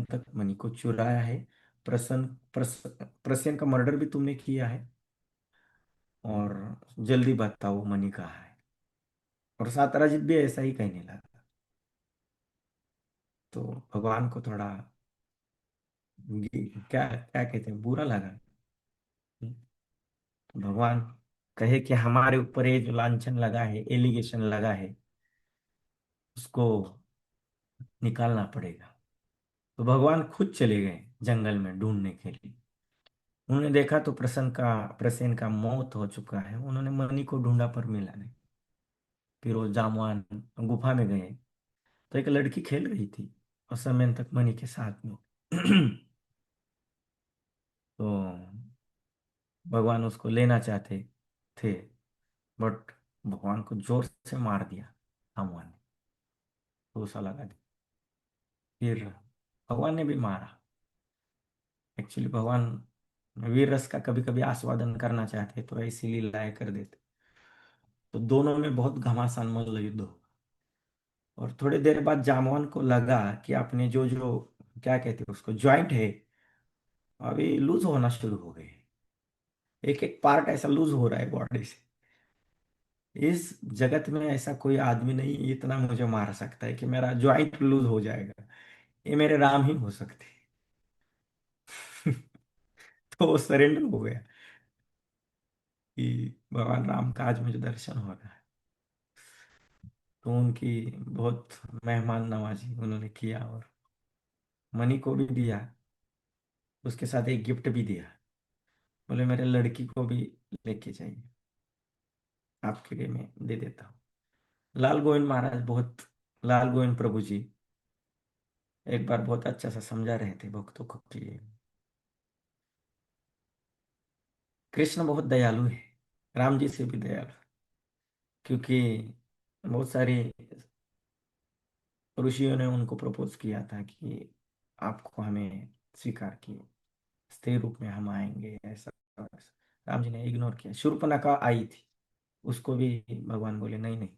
तक मणि को चुराया है। प्रसन का मर्डर भी तुमने किया है, और जल्दी बताओ मणि कहाँ है। और साताराजीत भी ऐसा ही कहने लगा। तो भगवान को थोड़ा क्या क्या कहते हैं, बुरा लगा। तो भगवान कहे कि हमारे ऊपर ये जो लांछन लगा है, एलिगेशन लगा है, उसको निकालना पड़ेगा। तो भगवान खुद चले गए जंगल में ढूंढने के लिए। उन्होंने देखा तो प्रसेन का मौत हो चुका है। उन्होंने मणि को ढूंढा पर मिला नहीं। फिर वो जामवान गुफा में गए तो एक लड़की खेल रही थी और समय तक मणि के साथ में। तो भगवान उसको लेना चाहते थे, बट भगवान को जोर से मार दिया जामवान ने। तो साला लगा दिया। फिर भगवान ने भी मारा। एक्चुअली भगवान वीर रस का कभी कभी आस्वादन करना चाहते तो ऐसी लीलाएं कर देते। तो दोनों में बहुत घमासान मल्ल युद्ध हो। और थोड़ी देर बाद जामवान को लगा कि अपने जो जो क्या कहते हैं उसको ज्वाइंट है, अभी लूज होना शुरू हो गए। एक एक पार्ट ऐसा लूज हो रहा है बॉडी से। इस जगत में ऐसा कोई आदमी नहीं इतना मुझे मार सकता है कि मेरा ज्वाइंट लूज हो जाएगा। ये मेरे राम ही हो सकते हैं। तो वो सरेंडर हो गया कि भगवान राम का आज मुझे दर्शन हो रहा है। तो उनकी बहुत मेहमान नवाजी उन्होंने किया और मनी को भी दिया। उसके साथ एक गिफ्ट भी दिया। बोले मेरे लड़की को भी लेके जाइए, आपके लिए मैं दे देता हूँ। लाल गोविंद महाराज बहुत, लाल गोविंद प्रभु जी एक बार बहुत अच्छा सा समझा रहे थे भक्तों को कि कृष्ण बहुत दयालु है, राम जी से भी दयालु। क्योंकि बहुत सारे ऋषियों ने उनको प्रपोज किया था कि आपको हमें स्वीकार किए, स्थिर रूप में हम आएंगे, ऐसा वैसा। राम जी ने इग्नोर किया। शूर्पणखा आई थी, उसको भी भगवान बोले नहीं नहीं।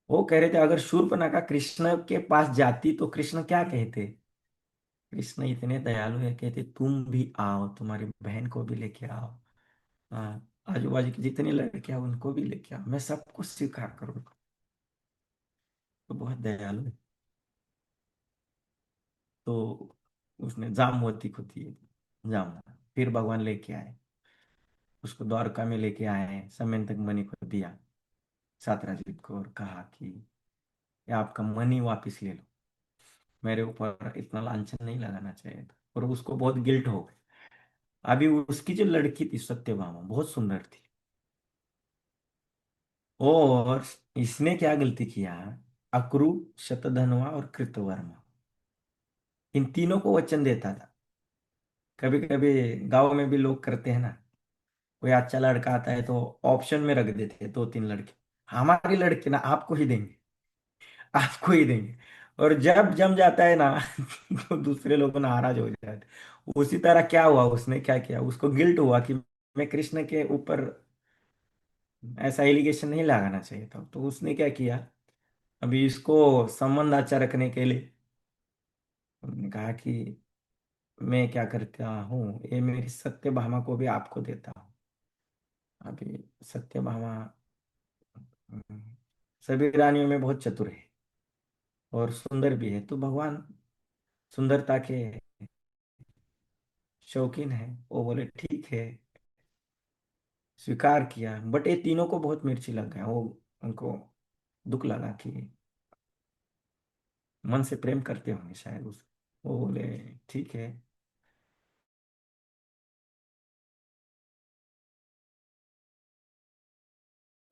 वो कह रहे थे अगर शूर्पणखा कृष्ण के पास जाती तो कृष्ण क्या कहते। कृष्ण इतने दयालु है, कहते तुम भी आओ, तुम्हारी बहन को भी लेके आओ, आजू बाजू की जितनी लड़कियां उनको भी लेके आओ, मैं सबको स्वीकार करूंगा। तो बहुत दयालु है। तो उसने जामवती को दिए जामुन। फिर भगवान लेके आए, उसको द्वारका में लेके आए, समय तक मणि को दिया सातराजीत को और कहा कि ये आपका मणि वापिस ले लो, मेरे ऊपर इतना लांछन नहीं लगाना चाहिए था। और उसको बहुत गिल्ट हो गया। अभी उसकी जो लड़की थी सत्यभामा बहुत सुंदर थी। और इसने क्या गलती किया, अक्रूर, शतधन्वा और कृतवर्मा, इन तीनों को वचन देता था। कभी कभी गांव में भी लोग करते हैं ना, कोई अच्छा लड़का आता है तो ऑप्शन में रख देते हैं दो तीन लड़के, हमारी लड़की ना आपको ही देंगे, आपको ही देंगे। और जब जम जाता है ना तो दूसरे लोग नाराज हो जाते हैं। उसी तरह क्या हुआ, उसने क्या किया, उसको गिल्ट हुआ कि मैं कृष्ण के ऊपर ऐसा एलिगेशन नहीं लगाना चाहिए था। तो उसने क्या किया, अभी इसको संबंध अच्छा रखने के लिए उन्होंने कहा कि मैं क्या करता हूँ, ये मेरी सत्यभामा को भी आपको देता हूँ। अभी सत्यभामा हम्म, सभी रानियों में बहुत चतुर है और सुंदर भी है। तो भगवान सुंदरता के शौकीन है। वो बोले ठीक है, स्वीकार किया। बट ये तीनों को बहुत मिर्ची लग गया। वो उनको दुख लगा कि मन से प्रेम करते होंगे शायद उस। वो बोले ठीक है।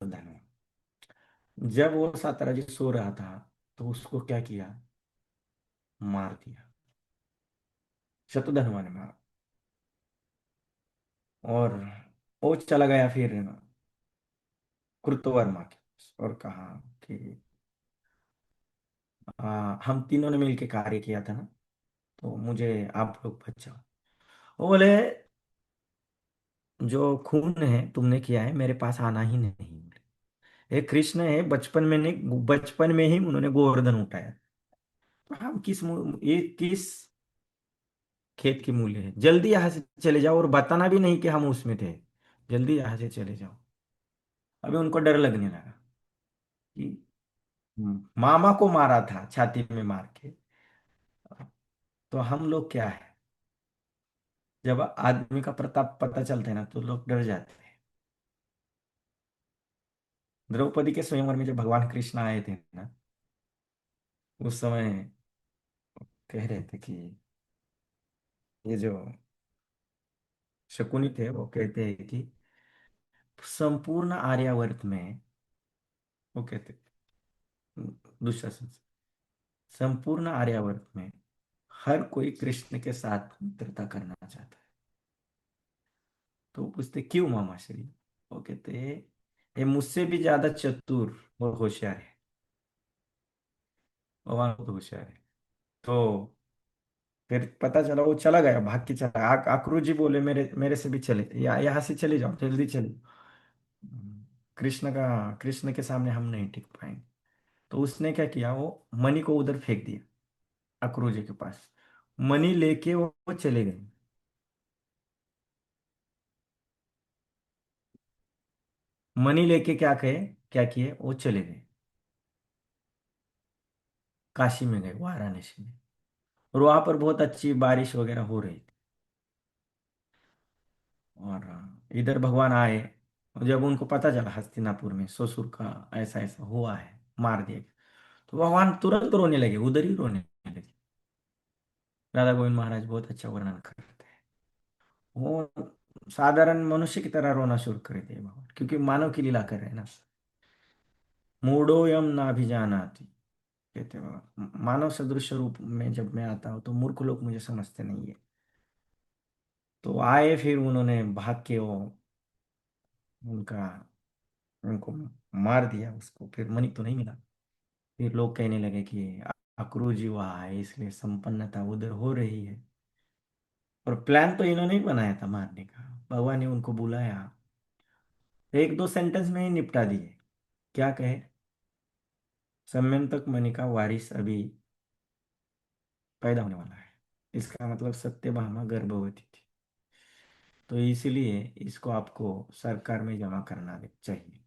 धन्यवाद। जब वो सातारा जी सो रहा था तो उसको क्या किया, मार दिया। शत्रुघ्न ने मारा। और वो चला गया फिर कृतवर्मा के पास और कहा कि हम तीनों ने मिलके कार्य किया था ना, तो मुझे आप लोग बचाओ। वो बोले जो खून है तुमने किया है मेरे पास आना ही नहीं। ये कृष्ण है, बचपन में नहीं, बचपन में ही उन्होंने गोवर्धन उठाया। तो हम ये किस खेत की मूल्य है, जल्दी यहाँ से चले जाओ और बताना भी नहीं कि हम उसमें थे, जल्दी यहाँ से चले जाओ। अभी उनको डर लगने लगा कि मामा को मारा था छाती में मार के, तो हम लोग क्या है। जब आदमी का प्रताप पता चलता है ना तो लोग डर जाते हैं। द्रौपदी के स्वयंवर में जब भगवान कृष्ण आए थे ना, उस समय कह रहे थे कि ये जो शकुनी थे वो कहते हैं कि संपूर्ण आर्यावर्त में, वो कहते, दुशासन से, संपूर्ण आर्यावर्त में हर कोई कृष्ण के साथ मित्रता करना चाहता है। तो वो पूछते क्यों मामा श्री। वो कहते ये मुझसे भी ज्यादा चतुर और होशियार है, भगवान बहुत होशियार है। तो फिर पता चला वो चला गया, भाग के चला। अक्रूर जी बोले मेरे मेरे से भी चले, यहाँ से चले जाओ, जल्दी चले। कृष्ण के सामने हम नहीं टिक पाएंगे। तो उसने क्या किया, वो मणि को उधर फेंक दिया अक्रूर जी के पास। मणि लेके वो चले गए। मणि लेके क्या किए, वो चले गए काशी में, गए वाराणसी में। और वहां पर बहुत अच्छी बारिश वगैरह हो रही थी। और इधर भगवान आए। और जब उनको पता चला हस्तिनापुर में ससुर का ऐसा ऐसा हुआ है, मार दिया गया, तो भगवान तुरंत रोने लगे, उधर ही रोने लगे। राधा गोविंद महाराज बहुत अच्छा वर्णन करते हैं। वो साधारण मनुष्य की तरह रोना शुरू कर दिया भगवान, क्योंकि मानव की लीला कर रहे हैं ना। मूढ़ोयम ना भी जानाति, कहते हैं बाबा, मानव सदृश रूप में जब मैं आता हूँ तो मूर्ख लोग मुझे समझते नहीं है। तो आए, फिर उन्होंने भाग के वो उनका उनको मार दिया उसको, फिर मणि तो नहीं मिला। फिर लोग कहने लगे कि अक्रूर जी वहाँ है, इसलिए संपन्नता उधर हो रही है। और प्लान तो इन्होंने ही बनाया था मारने का, भगवान ने उनको बुलाया, एक दो सेंटेंस में ही निपटा दिए। क्या कहे, सम्यंतक मणि का वारिस अभी पैदा होने वाला है। इसका मतलब सत्यभामा गर्भवती थी, तो इसलिए इसको आपको सरकार में जमा करना चाहिए।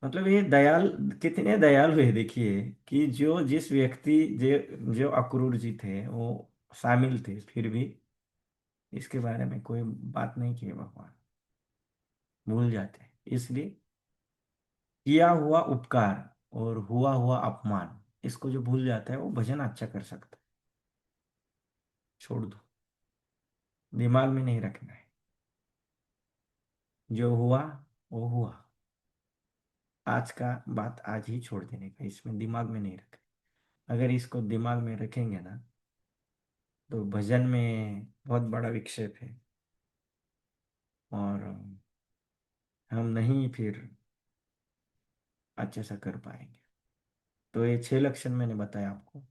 मतलब ये दयाल, कितने दयालु है देखिए, कि जो जिस व्यक्ति जो जो अक्रूर जी थे वो शामिल थे, फिर भी इसके बारे में कोई बात नहीं की भगवान, भूल जाते हैं। इसलिए किया हुआ उपकार और हुआ हुआ अपमान, इसको जो भूल जाता है वो भजन अच्छा कर सकता है। छोड़ दो, दिमाग में नहीं रखना है। जो हुआ वो हुआ, आज का बात आज ही छोड़ देने का, इसमें दिमाग में नहीं रखें। अगर इसको दिमाग में रखेंगे ना, तो भजन में बहुत बड़ा विक्षेप है। और हम नहीं फिर अच्छे से कर पाएंगे। तो ये 6 लक्षण मैंने बताया आपको: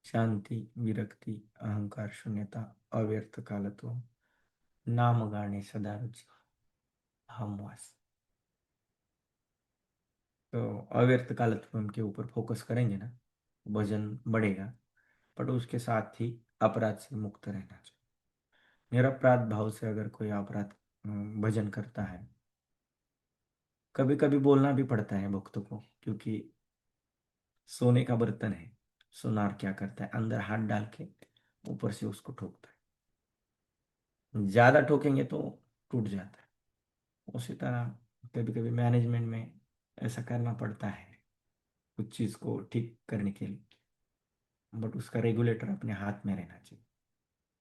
शांति, विरक्ति, अहंकार शून्यता, अव्यर्थ कालत्व, नाम गाने सदा रुचि, हमवास। तो अव्यर्थ कालत्व के ऊपर फोकस करेंगे ना, भजन बढ़ेगा। बट उसके साथ ही अपराध से मुक्त रहना चाहिए। निरपराध भाव से अगर कोई अपराध भजन करता है, कभी कभी बोलना भी पड़ता है भक्तों को, क्योंकि सोने का बर्तन है। सोनार क्या करता है, अंदर हाथ डाल के ऊपर से उसको ठोकता है। ज्यादा ठोकेंगे तो टूट जाता है। उसी तरह कभी कभी मैनेजमेंट में ऐसा करना पड़ता है, कुछ चीज को ठीक करने के लिए। बट उसका रेगुलेटर अपने हाथ में रहना चाहिए।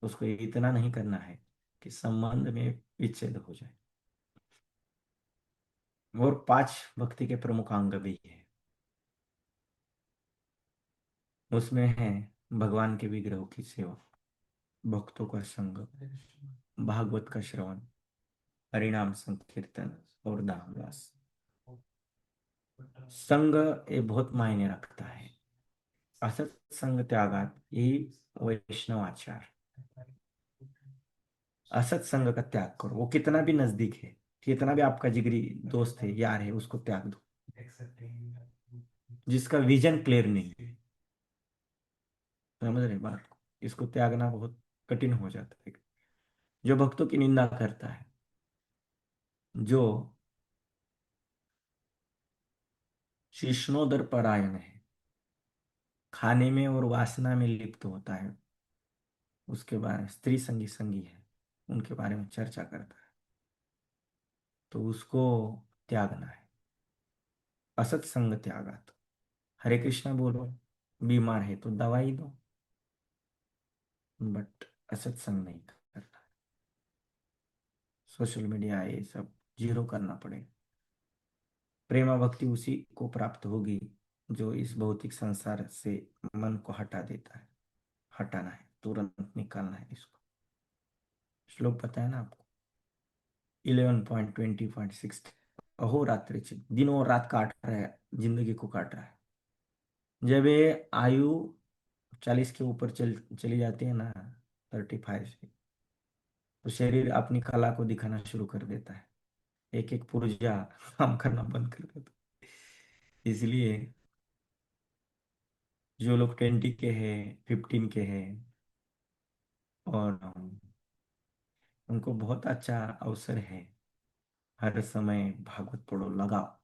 उसको इतना नहीं करना है कि संबंध में विच्छेद हो जाए। और 5 भक्ति के प्रमुख अंग भी है। उसमें है भगवान के विग्रह की सेवा, भक्तों का संग, भागवत का श्रवण, हरिनाम संकीर्तन और दामदास। संग ये बहुत मायने रखता है। असत संग त्यागात यही वैष्णव आचार। असत संग का त्याग करो, वो कितना भी नजदीक है, कितना भी आपका जिगरी दोस्त है, यार है, उसको त्याग दो। जिसका विजन क्लियर नहीं है, समझ रहे बात को, इसको त्यागना बहुत कठिन हो जाता है। जो भक्तों की निंदा करता है, जो शिष्णोदर परायण है, खाने में और वासना में लिप्त होता है, उसके बारे में स्त्री संगी संगी है, उनके बारे में चर्चा करता है, तो उसको त्यागना है। असत संग त्यागात। हरे कृष्णा बोलो, बीमार है तो दवाई दो, बट असत्संग नहीं करना। सोशल मीडिया ये सब जीरो करना पड़ेगा। प्रेमा भक्ति उसी को प्राप्त होगी जो इस भौतिक संसार से मन को हटा देता है। हटाना है, तुरंत निकालना है इसको। श्लोक पता है ना आपको? 11.20.6। अहोरात्रि चित, दिन और रात काट रहा है, जिंदगी को काट रहा है। जब ये आयु 40 के ऊपर चली जाती है ना, 35 से, तो शरीर अपनी कला को दिखाना शुरू कर देता है। एक एक पुर्जा काम करना बंद कर देता है। इसलिए जो लोग 20 के हैं, 15 के हैं, और उनको बहुत अच्छा अवसर है। हर समय भागवत पढ़ो, लगाओ।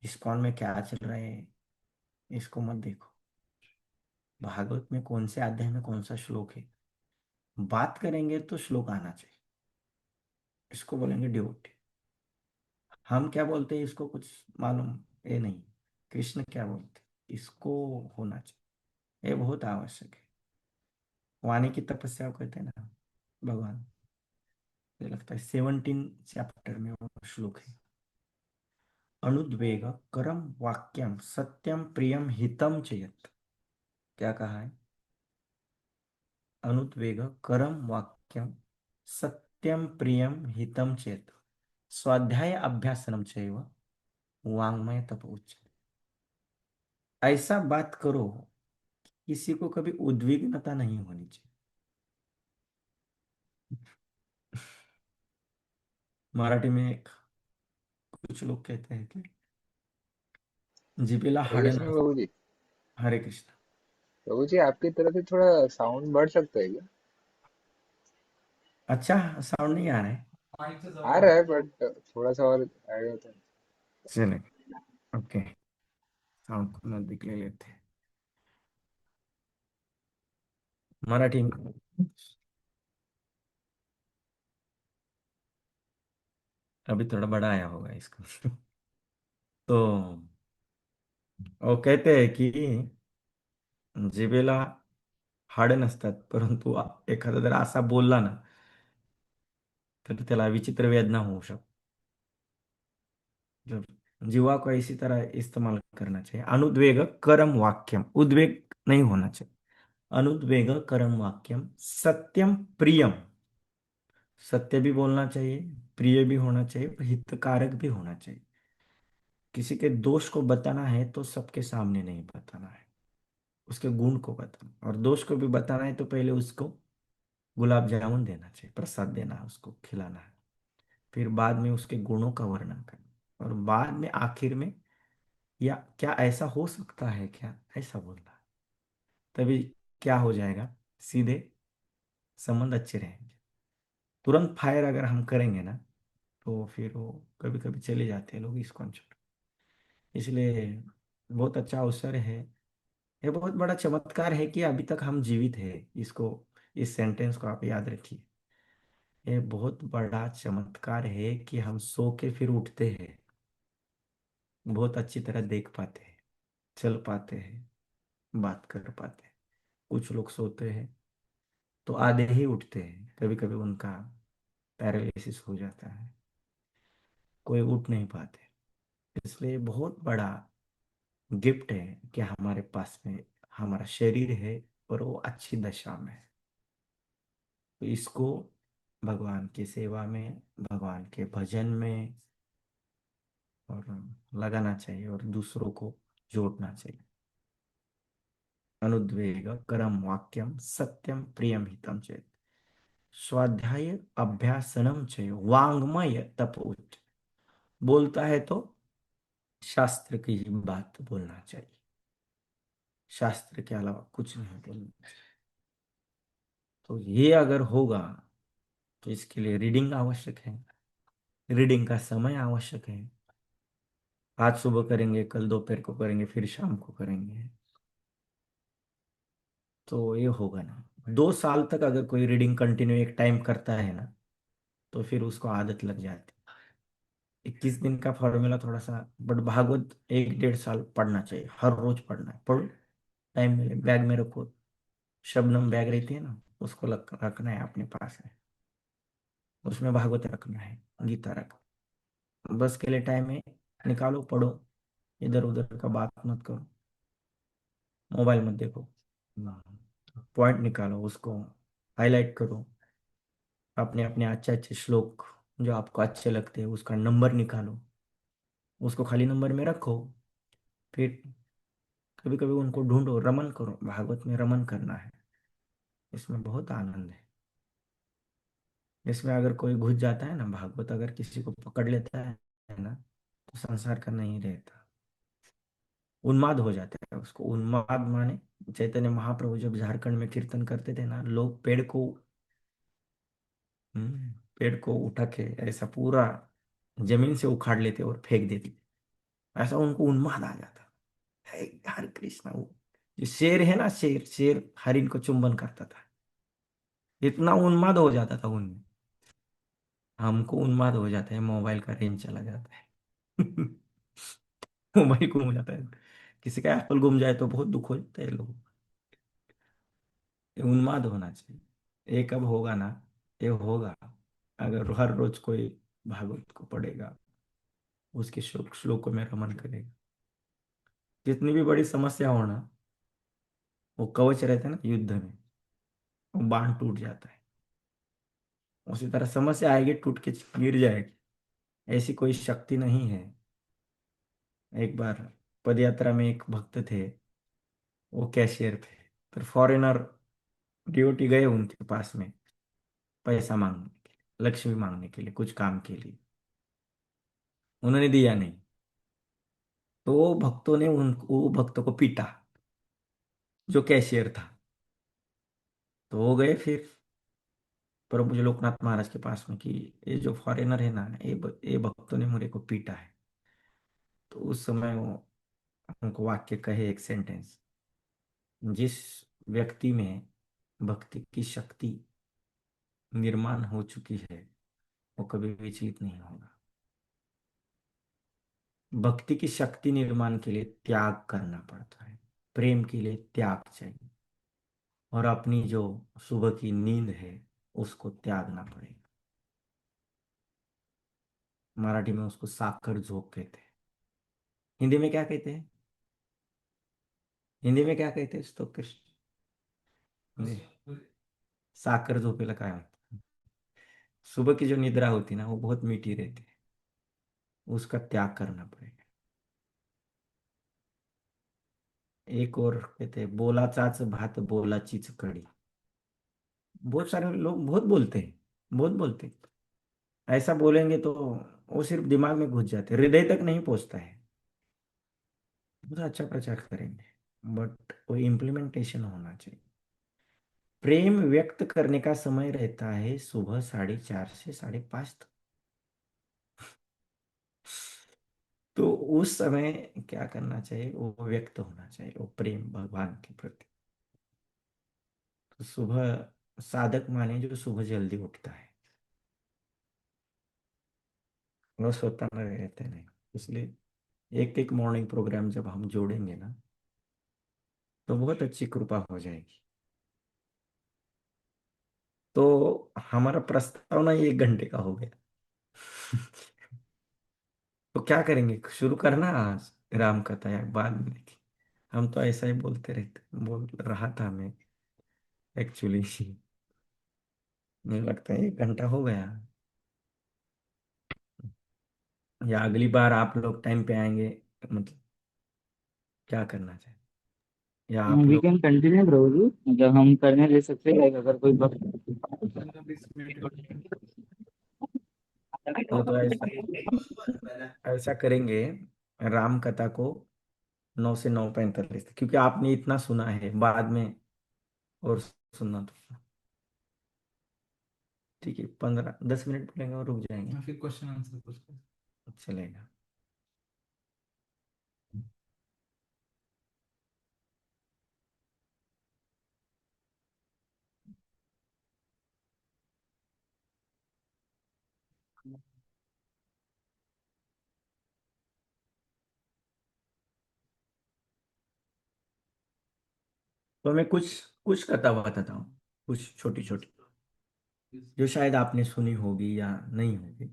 इस्कॉन में क्या चल रहा है इसको मत देखो। भागवत में कौन से अध्याय में कौन सा श्लोक है, बात करेंगे तो श्लोक आना चाहिए। इसको बोलेंगे डिवोटी। हम क्या बोलते हैं इसको कुछ मालूम ये नहीं। कृष्ण क्या बोलते, इसको होना चाहिए। ये बहुत आवश्यक है। वाणी की तपस्या को कहते हैं ना भगवान। मुझे लगता है 17 चैप्टर में वो श्लोक है। अनुद्वेग करम वाक्यम सत्यम प्रियम हितम चेत। क्या कहा है? अनुद्वेग करम वाक्यम सत्यम प्रियम हितम चेत स्वाध्याय अभ्यासनम चैव वांग्मय तप उच्यते। ऐसा बात करो, किसी को कभी उद्विग्नता नहीं होनी चाहिए। मराठी में कुछ लोग कहते हैं कि जिबेला हरे हाडे कृष्ण नस। प्रभु जी। हरे कृष्ण। प्रभु जी, आपकी तरफ से थोड़ा साउंड बढ़ सकता है क्या? अच्छा, साउंड नहीं आ रहा है? आ रहा है बट थोड़ा सा और आएगा तो। चले, ओके। साउंड को नजदीक ले लेते हैं। मराठी में अभी थोड़ा बड़ा आया होगा इसका। तो वो कहते हैं कि जिबेला हाडे नसतात, परंतु एखादा जर असा बोलला ना, तर त्याला विचित्र वेदना होऊ शकतो। जब जीवा को इसी तरह इस्तेमाल करना चाहिए। अनुद्वेग करम वाक्यम, उद्वेग नहीं होना चाहिए। अनुद्वेग करम वाक्यम सत्यम प्रियम, सत्य भी बोलना चाहिए, प्रिय भी होना चाहिए, हितकारक भी होना चाहिए। किसी के दोष को बताना है तो सबके सामने नहीं बताना है, उसके गुण को बताना। और दोष को भी बताना है तो पहले उसको गुलाब जामुन देना चाहिए, प्रसाद देना है, उसको खिलाना है। फिर बाद में उसके गुणों का वर्णन करना, और बाद में आखिर में या क्या ऐसा हो सकता है क्या, ऐसा बोलना है। तभी क्या हो जाएगा, सीधे संबंध अच्छे रहेंगे। तुरंत फायर अगर हम करेंगे ना, तो फिर वो कभी कभी चले जाते हैं लोग इसको छोड़। इसलिए बहुत अच्छा अवसर है। ये बहुत बड़ा चमत्कार है कि अभी तक हम जीवित है। इसको, इस सेंटेंस को आप याद रखिए। ये बहुत बड़ा चमत्कार है कि हम सो के फिर उठते हैं, बहुत अच्छी तरह देख पाते हैं, चल पाते हैं, बात कर पाते हैं। कुछ लोग सोते हैं तो आधे ही उठते हैं, कभी कभी उनका पैरालिसिस हो जाता है, कोई उठ नहीं पाते। इसलिए बहुत बड़ा गिफ्ट है कि हमारे पास में हमारा शरीर है और वो अच्छी दशा में है। तो इसको भगवान की सेवा में, भगवान के भजन में और लगाना चाहिए, और दूसरों को जोड़ना चाहिए। अनुद्वेग करम वाक्यम सत्यम प्रियम हितम चेत स्वाध्याय अभ्यासनम चय वांग्मय तप उच्च। बोलता है तो शास्त्र की ही बात बोलना चाहिए, शास्त्र के अलावा कुछ नहीं बोलना। तो ये अगर होगा तो इसके लिए रीडिंग आवश्यक है, रीडिंग का समय आवश्यक है। आज सुबह करेंगे, कल दोपहर को करेंगे, फिर शाम को करेंगे, तो ये होगा ना। 2 साल तक अगर कोई रीडिंग कंटिन्यू एक टाइम करता है ना, तो फिर उसको आदत लग जाती है। 21 दिन का फॉर्मूला थोड़ा सा, बट भागवत 1 1.5 साल पढ़ना चाहिए, हर रोज पढ़ना है। पढ़ो, टाइम मिले बैग में रखो, शबनम बैग रहती है ना, उसको रखना है अपने पास में। उसमें भागवत रखना है, गीता रख। बस के लिए टाइम है, निकालो, पढ़ो। इधर उधर का बात मत करो, मोबाइल मत देखो। पॉइंट निकालो, उसको हाईलाइट करो। अपने अपने अच्छे अच्छे श्लोक जो आपको अच्छे लगते हैं उसका नंबर निकालो, उसको खाली नंबर में रखो। फिर कभी कभी उनको ढूंढो, रमन करो, भागवत में रमन करना है। इसमें बहुत आनंद है। इसमें अगर कोई घुस जाता है ना, भागवत अगर किसी को पकड़ लेता है ना, तो संसार का नहीं रहता। उन्माद हो जाता है उसको। उन्माद माने, चैतन्य महाप्रभु जब झारखंड में कीर्तन करते थे ना, लोग पेड़ को उठा के ऐसा पूरा जमीन से उखाड़ लेते और फेंक देते। ऐसा उनको उन्माद आ जाता है। हरे कृष्णा, वो जो शेर है ना, शेर शेर हरिन को चुंबन करता था। इतना उन्माद हो जाता था उनमें। हमको उन्माद हो जाता है, मोबाइल का रेंज चला जाता है। मोबाइल गुम जाता है, किसी का एप्पल गुम जाए तो बहुत दुख हो जाता है लोगों को। ये उन्माद होना चाहिए। ये कब होगा ना, ये होगा अगर हर रोज कोई भागवत को पढ़ेगा, उसके श्लोकों में रमन करेगा। जितनी भी बड़ी समस्या हो ना, वो कवच रहता है ना युद्ध में, वो बाण टूट जाता है। उसी तरह समस्या आएगी, टूट के गिर जाएगी। ऐसी कोई शक्ति नहीं है। एक बार पदयात्रा में एक भक्त थे, वो कैशियर थे। फिर फॉरेनर डिओटी गए उनके पास में पैसा मांगने के लिए, लक्ष्मी मांगने के लिए, कुछ काम के लिए। उन्होंने दिया नहीं, तो वो भक्तों ने उनको, वो भक्तों को पीटा, जो कैशियर था। तो वो गए फिर प्रभु जी लोकनाथ महाराज के पास में कि ये जो फॉरेनर है ना, ये भक्तों ने मुझे को पीटा है। तो उस समय वो उनको वाक्य कहे, एक सेंटेंस, जिस व्यक्ति में भक्ति की शक्ति निर्माण हो चुकी है, वो कभी विचलित नहीं होगा। भक्ति की शक्ति निर्माण के लिए त्याग करना पड़ता है। प्रेम के लिए त्याग चाहिए। और अपनी जो सुबह की नींद है, उसको त्यागना पड़ेगा। मराठी में उसको साकर झोंक कहते हैं। हिंदी में क्या कहते हैं? हिंदी में क्या कहते हैं तो कृष्ण? साकर झोपेला काय म्हणतात? सुबह की जो निद्रा होती ना, वो बहुत मीठी रहती है। उसका त्याग करना पड़ेगा। एक और कहते हैं, बोलाचाच भात बोलाचीच कडी। बहुत सारे लोग बहुत बोलते हैं, बहुत बोलते हैं। ऐसा बोलेंगे तो वो सिर्फ दिमाग में घुस जाते, हृदय तक नहीं पहुंचता है। बहुत अच्छा प्रचार करेंगे, बट वो इम्प्लीमेंटेशन होना चाहिए। प्रेम व्यक्त करने का समय रहता है सुबह 4:30 से 5:30 तक। तो उस समय क्या करना चाहिए, वो व्यक्त होना चाहिए, वो प्रेम भगवान के प्रति। तो सुबह साधक माने जो सुबह जल्दी उठता है, वो स्वतः रहते नहीं। इसलिए एक एक मॉर्निंग प्रोग्राम जब हम जोड़ेंगे ना, तो बहुत अच्छी कृपा हो जाएगी। तो हमारा प्रस्ताव ना ये 1 घंटे का हो गया। तो क्या करेंगे, शुरू करना आज राम कथा या बाद में देखी? हम तो ऐसा ही बोलते रहते, बोल रहा था मैं एक्चुअली। मुझे लगता है 1 घंटा हो गया। या अगली बार आप लोग टाइम पे आएंगे, मतलब क्या करना चाहिए, या आप वी लोग कैन कंटिन्यू प्रभु जी, मतलब हम करने ले सकते हैं अगर कोई वक्त। 15-20 मिनट हो। तो ऐसा ऐसा करेंगे, राम कथा को 9 से 9:45, क्योंकि आपने इतना सुना है, बाद में और सुनना तो। ठीक है, 15-10 मिनट बोलेंगे और रुक जाएंगे। फिर क्वेश्चन आंसर कुछ चलेगा। तो मैं कुछ कुछ कथा बताता हूँ, कुछ छोटी छोटी, जो शायद आपने सुनी होगी या नहीं होगी।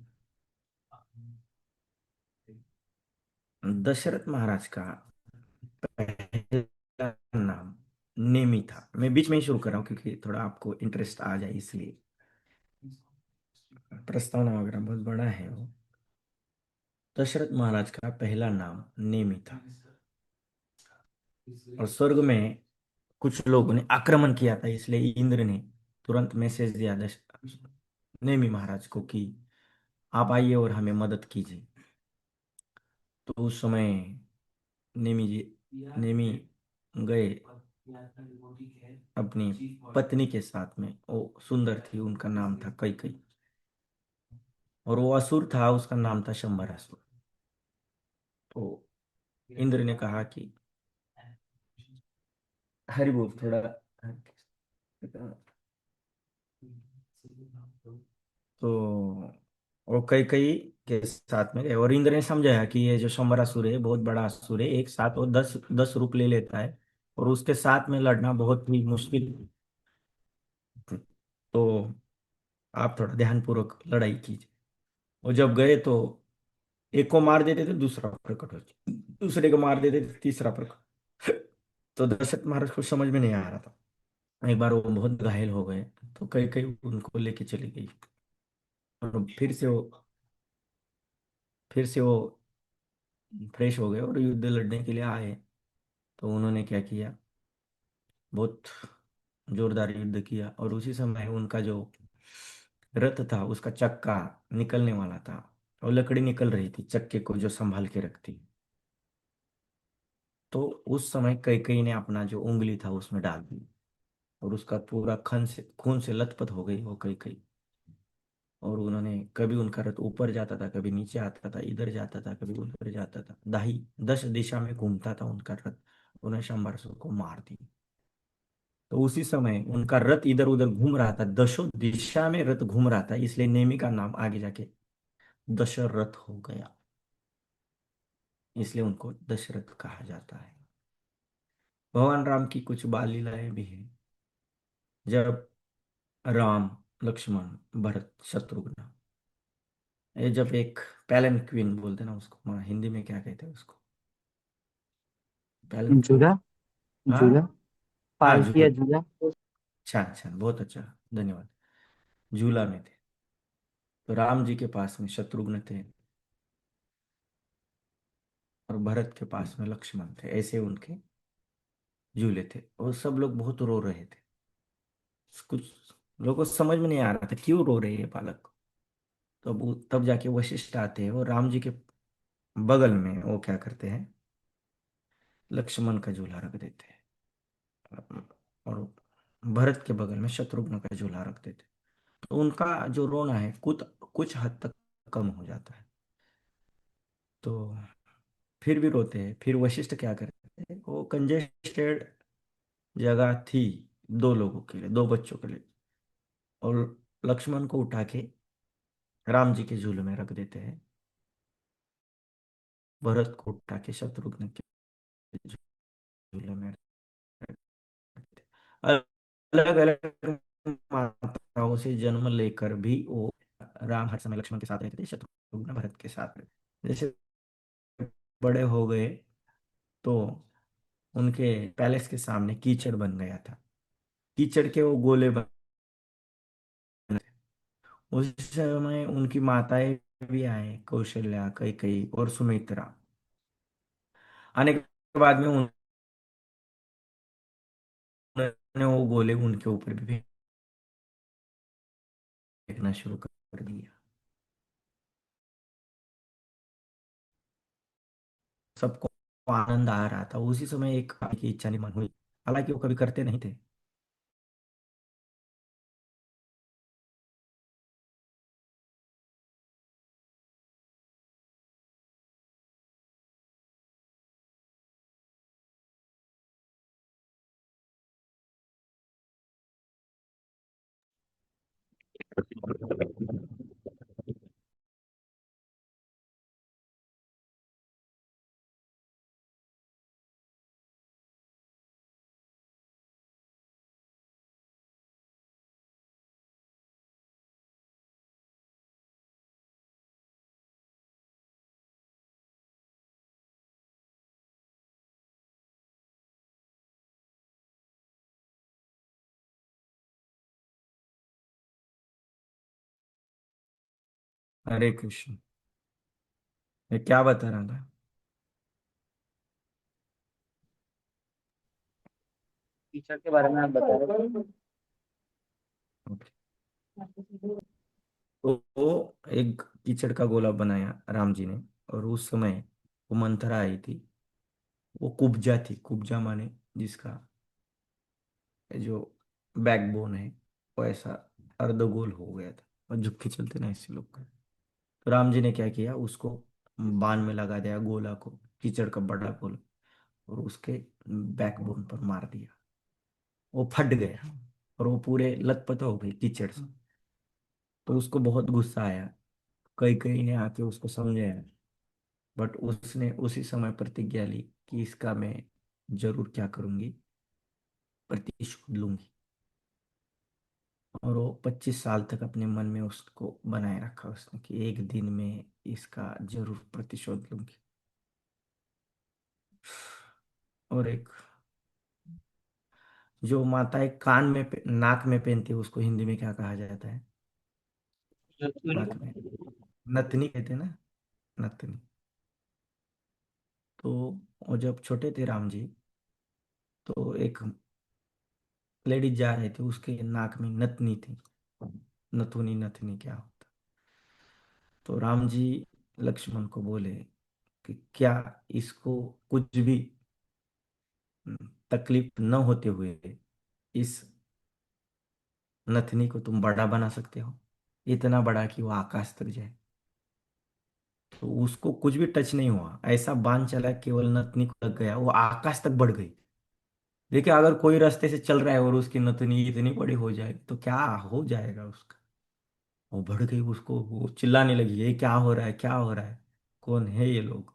दशरथ महाराज का पहला नाम नेमी था। मैं बीच में ही शुरू कर रहा हूँ क्योंकि थोड़ा आपको इंटरेस्ट आ जाए इसलिए। प्रस्तावना वगैरह बहुत बड़ा है वो। दशरथ महाराज का पहला नाम नेमी था, और स्वर्ग में कुछ लोगों ने आक्रमण किया था, इसलिए इंद्र ने तुरंत मैसेज दिया नेमी महाराज को कि आप आइए और हमें मदद कीजिए। तो उस समय नेमी जी, नेमी गए अपनी पत्नी के साथ में। वो सुंदर थी, उनका नाम था कैकई, और वो असुर था, उसका नाम था शंबरासुर। तो इंद्र ने कहा कि हरि बोल थोड़ा। तो वो कैकई के साथ में गए, और इंद्र ने समझाया कि ये जो शंबरासुर है बहुत बड़ा असुर है, एक साथ वो 10 10 रूप ले लेता है, और उसके साथ में लड़ना बहुत ही मुश्किल। तो आप थोड़ा ध्यानपूर्वक लड़ाई कीजिए। वो जब गए तो एक को मार देते थे, दूसरा प्रकट हो जाए, दूसरे को मार देते थे, तीसरा प्रकट। तो दशरथ महाराज को समझ में नहीं आ रहा था। एक बार वो बहुत घायल हो गए, तो कई कई उनको लेके चली गई। और फिर से वो फ्रेश हो गए और युद्ध लड़ने के लिए आए। तो उन्होंने क्या किया, बहुत जोरदार युद्ध किया, और उसी समय उनका जो रथ था उसका चक्का निकलने वाला था, और लकड़ी निकल रही थी चक्के को जो संभाल के रखती। तो उस समय कैकई ने अपना जो उंगली था उसमें डाल दी, और उसका पूरा खून से लथपथ हो गई वो कैकई। और उन्होंने, कभी उनका रथ ऊपर जाता था, कभी नीचे आता था, इधर जाता था, कभी उधर जाता था, दाही 10 दिशा में घूमता था उनका रथ। उन्हें शंबरसुर को मार दी। तो उसी समय उनका रथ इधर उधर घूम रहा था, 10 दिशा में रथ घूम रहा था, इसलिए नेमी का नाम आगे जाके दशरथ हो गया। इसलिए उनको दशरथ कहा जाता है। भगवान राम की कुछ बाल लीलाएं भी हैं। जब राम, लक्ष्मण, भरत, शत्रुघ्न, ये जब एक पैलेंक्विन बोलते ना उसको, हिंदी में क्या कहते हैं उसको, पैलेंक्विन। जूरा। हाँ। जूरा। हाँ, पालकी झूला। या जूरा। अच्छा अच्छा, बहुत अच्छा, धन्यवाद। झूला में थे। तो राम जी के पास में शत्रुघ्न थे, और भरत के पास में लक्ष्मण थे, ऐसे उनके झूले थे, और सब लोग बहुत रो रहे थे। कुछ लोगों को समझ में नहीं आ रहा था क्यों रो रहे हैं ये बालक। तब जाके वशिष्ठ आते हैं, और राम जी के बगल में वो क्या करते हैं, लक्ष्मण का झूला रख देते हैं, और भरत के बगल में शत्रुघ्न का झूला रख देते हैं। तो उनका जो रोना है कुछ कुछ हद तक कम हो जाता है। तो फिर भी रोते हैं। फिर वशिष्ठ क्या करते हैं, वो कंजेस्टेड जगह थी 2 लोगों के लिए, 2 बच्चों के लिए, और लक्ष्मण को उठा के राम जी के झूले में रख देते हैं, भरत को उठा के शत्रुघ्न के झूले में रख देते हैं। अलग अलग माताओं से जन्म लेकर भी वो राम हर समय लक्ष्मण के साथ रहते थे, शत्रुघ्न भरत के साथ रहते थे। जैसे बड़े हो गए तो उनके पैलेस के सामने कीचड़ बन गया था, कीचड़ के वो गोले बन। उस समय उनकी माताएं भी आए, कौशल्या, कैकेयी और सुमित्रा। आने के बाद में उन्होंने वो गोले उनके ऊपर भी फेंकना शुरू कर दिया। सबको आनंद आ रहा था। उसी समय एक की इच्छा नहीं मन हुई, हालांकि वो कभी करते नहीं थे। हरे कृष्ण। मैं क्या बता रहा था? टीचर के बारे में आप बता रहे थे। ओके। तो वो एक कीचड़ का गोला बनाया राम जी ने। और उस समय वो मंथरा आई थी। वो कुब्जा थी। कुब्जा माने जिसका जो बैकबोन है वो ऐसा अर्धगोल हो गया था। और झुक के चलते ना ऐसे लोग का। तो राम जी ने क्या किया, उसको बाण में लगा दिया गोला को, कीचड़ का बड़ा गोला। और उसके बैकबोन पर मार दिया। वो फट गया और वो पूरे लथपथ हो गई कीचड़ से। तो उसको बहुत गुस्सा आया। कई कई ने आके उसको समझाया। बट उसने उसी समय प्रतिज्ञा ली कि इसका मैं जरूर क्या करूंगी, प्रतिशोध लूंगी। और वो 25 साल तक अपने मन में उसको बनाए रखा उसने कि एक दिन में इसका जरूर प्रतिशोध लूंगी। और एक जो माताएं कान में नाक में पहनती है उसको हिंदी में क्या कहा जाता है? नाक में नथनी कहते हैं ना। नथनी। तो वो जब छोटे थे राम जी, तो एक लेडीज जा रहे थे, उसके नाक में नथनी थी। नथुनी नथनी क्या होता? तो राम जी लक्ष्मण को बोले कि क्या इसको कुछ भी तकलीफ न होते हुए इस नथनी को तुम बड़ा बना सकते हो, इतना बड़ा कि वो आकाश तक जाए। तो उसको कुछ भी टच नहीं हुआ, ऐसा बाण चला केवल नथनी को लग गया, वो आकाश तक बढ़ गई। देखिए अगर कोई रास्ते से चल रहा है और उसकी नथनी इतनी बड़ी हो जाए तो क्या हो जाएगा उसका। वो बढ़ गई, उसको वो चिल्लाने लगी, ये क्या हो रहा है, क्या हो रहा है, कौन है ये लोग?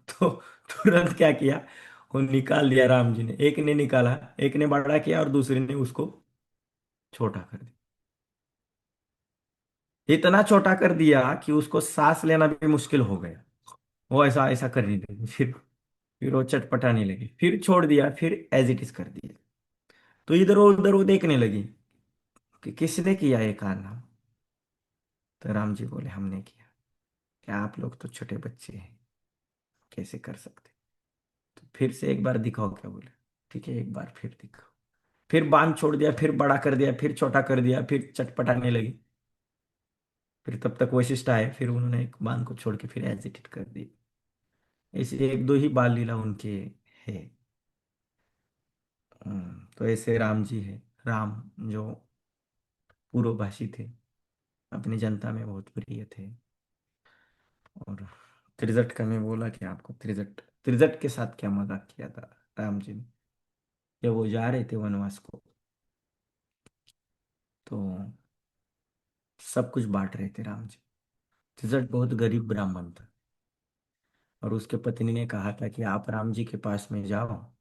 तो तुरंत क्या किया, वो निकाल लिया राम जी ने। एक ने निकाला, एक ने बड़ा किया और दूसरे ने उसको छोटा कर दिया। इतना छोटा कर दिया कि उसको सांस लेना भी मुश्किल हो गया। वो ऐसा ऐसा करने लगी। फिर वो चटपटाने लगी, फिर छोड़ दिया, फिर एज इट इज कर दिया। तो इधर उधर वो देखने लगी कि किसने किया ये कारनामा। तो राम जी बोले हमने किया। क्या आप लोग तो छोटे बच्चे हैं, कैसे कर सकते? तो फिर से एक बार दिखाओ क्या? बोले ठीक है, एक बार फिर दिखाओ। फिर बांध छोड़ दिया, फिर बड़ा कर दिया, फिर छोटा कर दिया, फिर चटपटाने लगी। फिर तब तक वशिष्ठ आए, फिर उन्होंने एक बांध को छोड़ के फिर एज इट इज कर दी। ऐसे एक दो ही बाल लीला उनके है। तो ऐसे राम जी है। राम जो पूर्वभाषी थे, अपनी जनता में बहुत प्रिय थे। और त्रिजट का मैं बोला कि आपको त्रिजट त्रिजट के साथ क्या मजाक किया था राम जी ने जब वो जा रहे थे वनवास को। तो सब कुछ बांट रहे थे राम जी। त्रिजट बहुत गरीब ब्राह्मण था। और उसके पत्नी ने कहा था कि आप राम जी के पास में जाओ और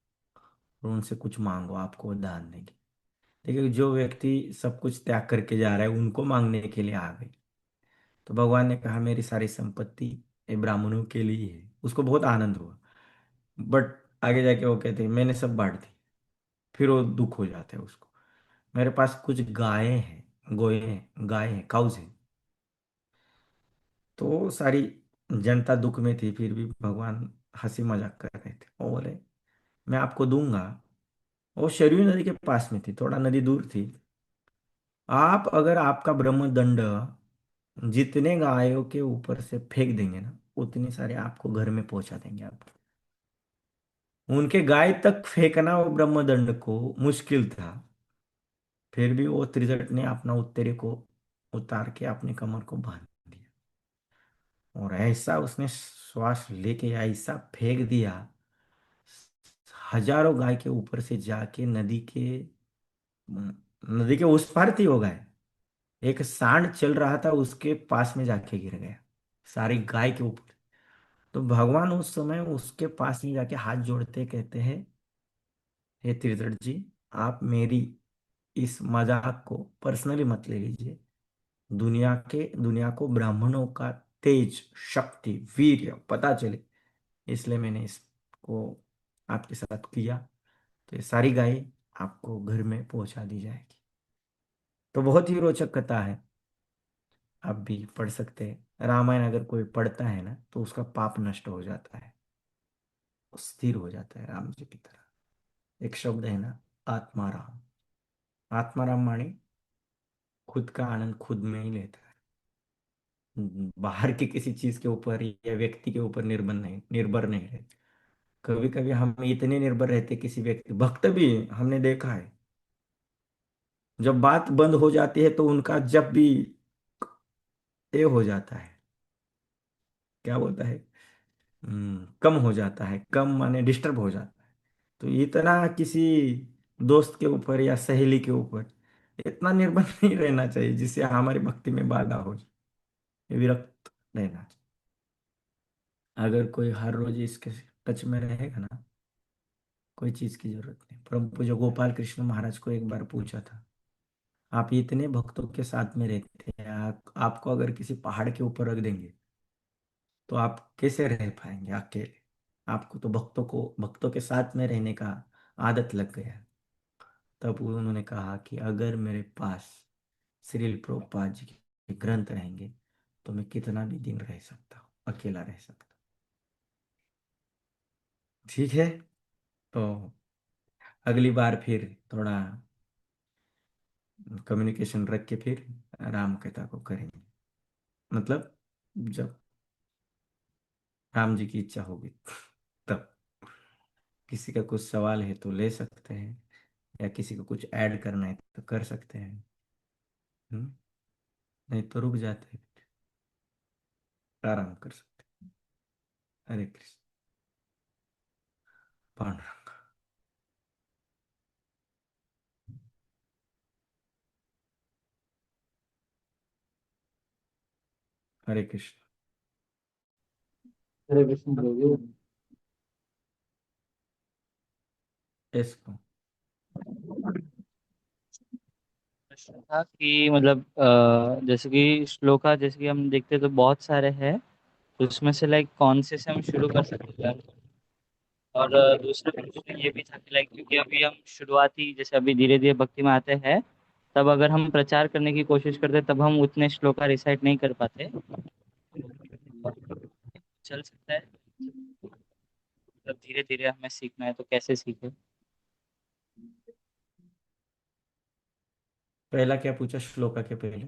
उनसे कुछ मांगो, आपको वो दान देंगे। देखिए जो व्यक्ति सब कुछ त्याग करके जा रहा है उनको मांगने के लिए आ गई। तो भगवान ने कहा मेरी सारी संपत्ति ये ब्राह्मणों के लिए है। उसको बहुत आनंद हुआ। बट आगे जाके वो कहते हैं मैंने सब बांट दी। फिर वो दुख हो जाता है उसको। मेरे पास कुछ गायें हैं, गोए हैं, गाय हैं, काउज हैं। तो सारी जनता दुख में थी, फिर भी भगवान हंसी मजाक कर रहे थे। वो बोले मैं आपको दूंगा। वो शरयू नदी के पास में थी, थोड़ा नदी दूर थी। आप अगर आपका ब्रह्म दंड जितने गायों के ऊपर से फेंक देंगे ना, उतने सारे आपको घर में पहुंचा देंगे आप। उनके गाय तक फेंकना वो ब्रह्मदंड को मुश्किल था। फिर भी वो त्रिजट ने अपना उत्तरे को उतार के अपने कमर को बांध दिया। और ऐसा उसने श्वास लेके ऐसा फेंक दिया, हजारों गाय के ऊपर से जाके नदी के उस पार थी वो गाय। एक सांड चल रहा था उसके पास में जाके गिर गया, सारी गाय के ऊपर। तो भगवान उस समय उसके पास में जाके हाथ जोड़ते कहते हैं हे त्रिजट जी, आप मेरी इस मजाक को पर्सनली मत ले लीजिए। दुनिया को ब्राह्मणों का तेज, शक्ति, वीर्य पता चले, इसलिए मैंने इसको आपके साथ किया। तो ये सारी गाय आपको घर में पहुंचा दी जाएगी। तो बहुत ही रोचक कथा है। आप भी पढ़ सकते हैं। रामायण अगर कोई पढ़ता है ना तो उसका पाप नष्ट हो जाता है, वो स्थिर हो जाता है राम जी की तरह। एक शब्द है ना, आत्माराम। आत्माराम माने खुद का आनंद खुद में ही लेता है। बाहर की किसी चीज के ऊपर या व्यक्ति के ऊपर निर्भर नहीं रहते। कभी कभी हम इतने निर्भर रहते किसी व्यक्ति, भक्त भी हमने देखा है, जब बात बंद हो जाती है तो उनका जब भी ये हो जाता है, क्या बोलता है, कम हो जाता है, कम माने डिस्टर्ब हो जाता है। तो इतना किसी दोस्त के ऊपर या सहेली के ऊपर इतना निर्भर नहीं रहना चाहिए जिससे हमारी भक्ति में बाधा हो जाए, विरक्त रहना चाहिए। अगर कोई हर रोज इसके टच में रहेगा ना, कोई चीज की जरूरत नहीं। परम पूज्य गोपाल कृष्ण महाराज को एक बार पूछा था, आप इतने भक्तों के साथ में रहते हैं, आपको अगर किसी पहाड़ के ऊपर रख देंगे तो आप कैसे रह पाएंगे अकेले? आपको तो भक्तों के साथ में रहने का आदत लग गया है। तब उन्होंने कहा कि अगर मेरे पास श्रील प्रभुपाद जी के ग्रंथ रहेंगे तो मैं कितना भी दिन रह सकता हूँ, अकेला रह सकता हूँ। ठीक है, तो अगली बार फिर थोड़ा कम्युनिकेशन रख के फिर राम कथा को करेंगे। मतलब जब राम जी की इच्छा होगी तब। किसी का कुछ सवाल है तो ले सकते हैं, या किसी को कुछ ऐड करना है तो कर सकते हैं। हम्म, नहीं तो रुक जाते हैं, आराम कर सकते हैं। हरे कृष्ण। पांडुरंग। हरे कृष्ण। हरे कृष्ण प्रभु। इसको प्रश्न था कि मतलब जैसे कि श्लोका जैसे कि हम देखते हैं तो बहुत सारे हैं, तो उसमें से लाइक कौन से हम शुरू कर सकते हैं? और दूसरा प्रश्न ये भी था कि लाइक क्योंकि अभी हम शुरुआती जैसे अभी धीरे धीरे भक्ति में आते हैं, तब अगर हम प्रचार करने की कोशिश करते तब हम उतने श्लोका रिसाइट नहीं कर पाते। चल सकता है, मतलब धीरे धीरे हमें सीखना है तो कैसे सीखे? पहला क्या पूछा श्लोका के पहले?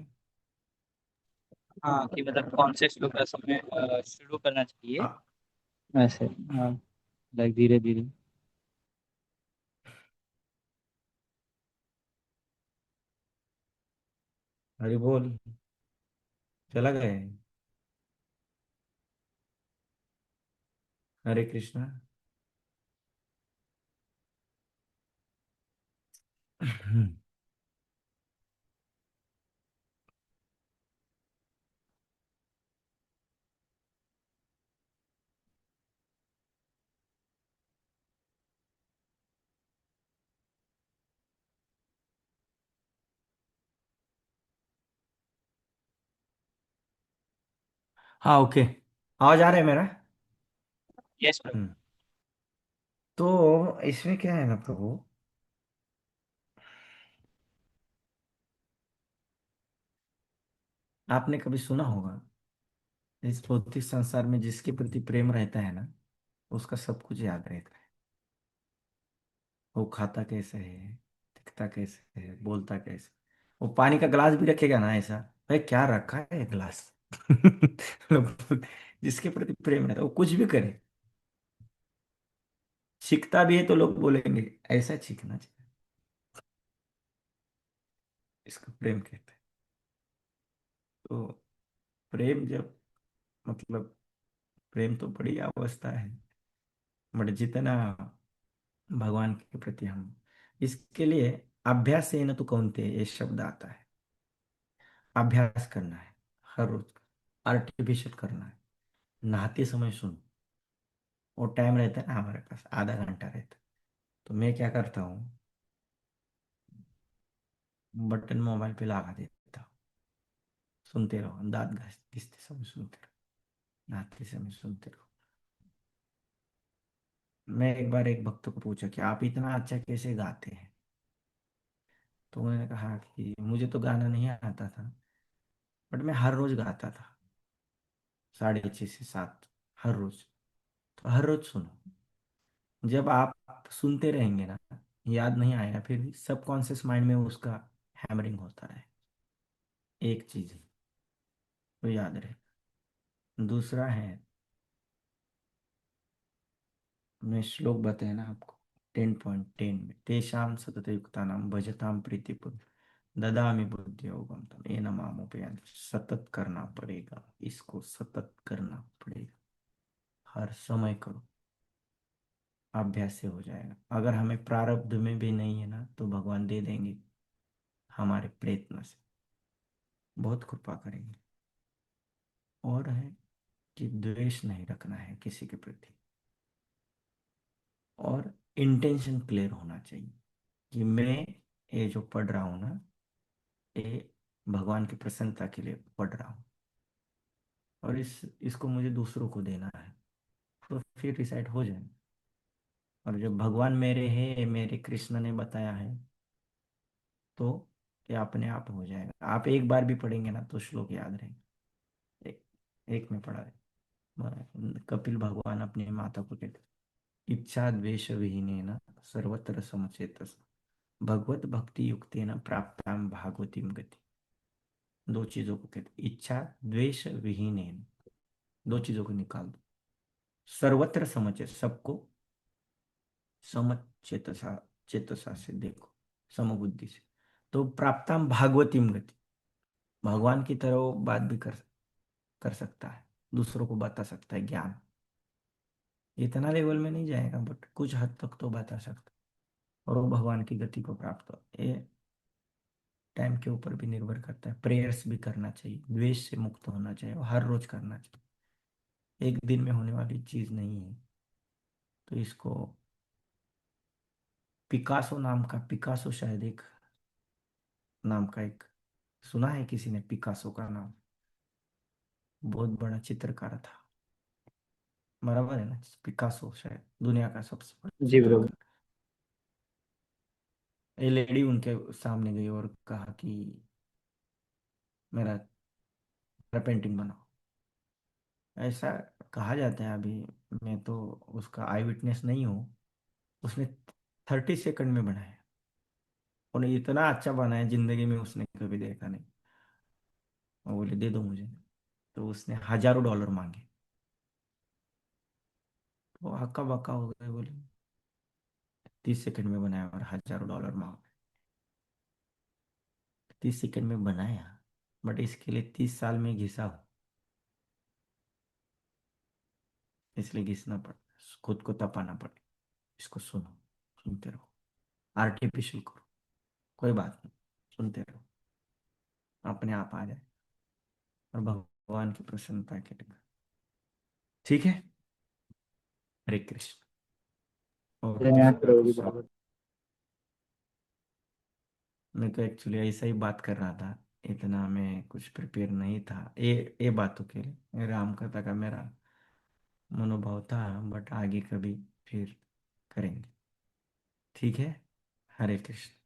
हाँ, कि मतलब कौन से श्लोका से हमें शुरू करना चाहिए आ, ऐसे। हाँ, लाइक धीरे धीरे। हरि बोल। चला गए। हरे कृष्णा। हाँ, ओके। आवाज आ रहा है मेरा? यस। हम्म। तो इसमें क्या है ना प्रभु, आपने कभी सुना होगा, इस भौतिक संसार में जिसके प्रति प्रेम रहता है ना, उसका सब कुछ याद रहता है। वो खाता कैसे है, दिखता कैसे है, बोलता कैसे। वो पानी का गिलास भी रखेगा ना ऐसा, भाई क्या रखा है गिलास। लोग जिसके प्रति प्रेम रहता है वो कुछ भी करे, सीखता भी है तो लोग बोलेंगे ऐसा सीखना चाहिए। इसको प्रेम कहते हैं। तो प्रेम जब, मतलब प्रेम तो बड़ी अवस्था है, बट जितना भगवान के प्रति हम, इसके लिए अभ्यास से न तो कौनते ये शब्द आता है। अभ्यास करना है, हर रोज आर्टिफिशियल करना है। नहाते समय सुन, वो टाइम रहता है ना हमारे पास, आधा घंटा रहता है, तो मैं क्या करता हूँ, बटन मोबाइल पे लगा देता हूँ, सुनते रहो, दांत घिसते समय सुनते रहो, नहाते समय सुनते रहो। मैं एक बार एक भक्त को पूछा कि आप इतना अच्छा कैसे गाते हैं? तो उन्होंने कहा कि मुझे तो गाना नहीं आता था, बट मैं हर रोज गाता था, 6:30 से 7, हर रोज। तो हर रोज सुनो। जब आप सुनते रहेंगे ना, याद नहीं आएगा, फिर भी सबकॉन्शियस माइंड में उसका हैमरिंग होता है। एक चीज है, तो याद रहे। दूसरा है, मैं श्लोक बताया ना आपको, 10.10 में, तेषां सततयुक्तानां भजतां प्रीतिपुर ददामि बुद्धि योगम तम ये नमामोपयामि। सतत करना पड़ेगा, इसको सतत करना पड़ेगा, हर समय करो, अभ्यास से हो जाएगा। अगर हमें प्रारब्ध में भी नहीं है ना, तो भगवान दे देंगे, हमारे प्रयत्न से बहुत कृपा करेंगे। और है कि द्वेष नहीं रखना है किसी के प्रति, और इंटेंशन क्लियर होना चाहिए कि मैं ये जो पढ़ रहा हूँ ना, ये भगवान की प्रसन्नता के लिए पढ़ रहा हूँ, और इसको मुझे दूसरों को देना है, तो फिर डिसाइड हो जाए। और जब भगवान मेरे है, मेरे कृष्ण ने बताया है, तो ये अपने आप हो जाएगा। आप एक बार भी पढ़ेंगे ना तो श्लोक याद रहेंगे। एक, एक में पढ़ा है, कपिल भगवान अपने माता को कहते, इच्छा द्वेष विहीन सर्वत्र समचेतस भगवत भक्ति युक्तेन प्राप्ताम भागवतीम गति। दो चीजों को कहते, इच्छा द्वेष विहीन, दो चीजों को निकाल दो। सर्वत्र समझे, सबको समचेतसा, चेतसा से देखो, समबुद्धि से, तो प्राप्ताम भागवतीम गति, भगवान की तरह वो बात भी कर सकता है, दूसरों को बता सकता है ज्ञान। इतना लेवल में नहीं जाएगा, बट कुछ हद तक तो बता सकता है, और वो भगवान की गति को प्राप्त हो। ये टाइम के ऊपर भी निर्भर करता है। प्रेयर्स भी करना चाहिए, द्वेष से मुक्त होना चाहिए, और हर रोज करना चाहिए, एक दिन में होने वाली चीज नहीं है। तो इसको, पिकासो नाम का, पिकासो शायद एक नाम का, एक सुना है किसी ने पिकासो का नाम? बहुत बड़ा चित्रकार था, बराबर है ना? पिकासो शायद दुनिया का सबसे बड़ा जी ब्रो। चित्रकार। ये लेडी उनके सामने गई और कहा कि मेरा पेंटिंग बनाओ, ऐसा कहा जाता है। अभी मैं तो उसका आई विटनेस नहीं हूँ। उसने 30 सेकंड में बनाया, उन्हें इतना अच्छा बनाया, जिंदगी में उसने कभी देखा नहीं। और बोले दे दो मुझे, तो उसने $1000 मांगे। वो हक्का बक्का हो गए, बोले 30 सेकंड में बनाया और $1000 मांग। 30 सेकंड में बनाया, बट इसके लिए 30 साल में घिसा हो, इसलिए घिसना पड़ा, खुद को तपाना पड़े। इसको सुनो, सुनते रहो, आर्टिफिशियल करो, कोई बात नहीं, सुनते रहो, अपने आप आ जाए, और भगवान की प्रसन्नता के लिए। ठीक है। हरे कृष्ण। और किसी का प्रभु कुछ की सवाल? भागवत। मैं तो एक्चुअली ऐसा ही बात कर रहा था, इतना मैं कुछ प्रिपेयर नहीं था ये बातों के लिए। राम कथा का मेरा मनोभाव था, बट आगे कभी फिर करेंगे। ठीक है। हरे कृष्ण।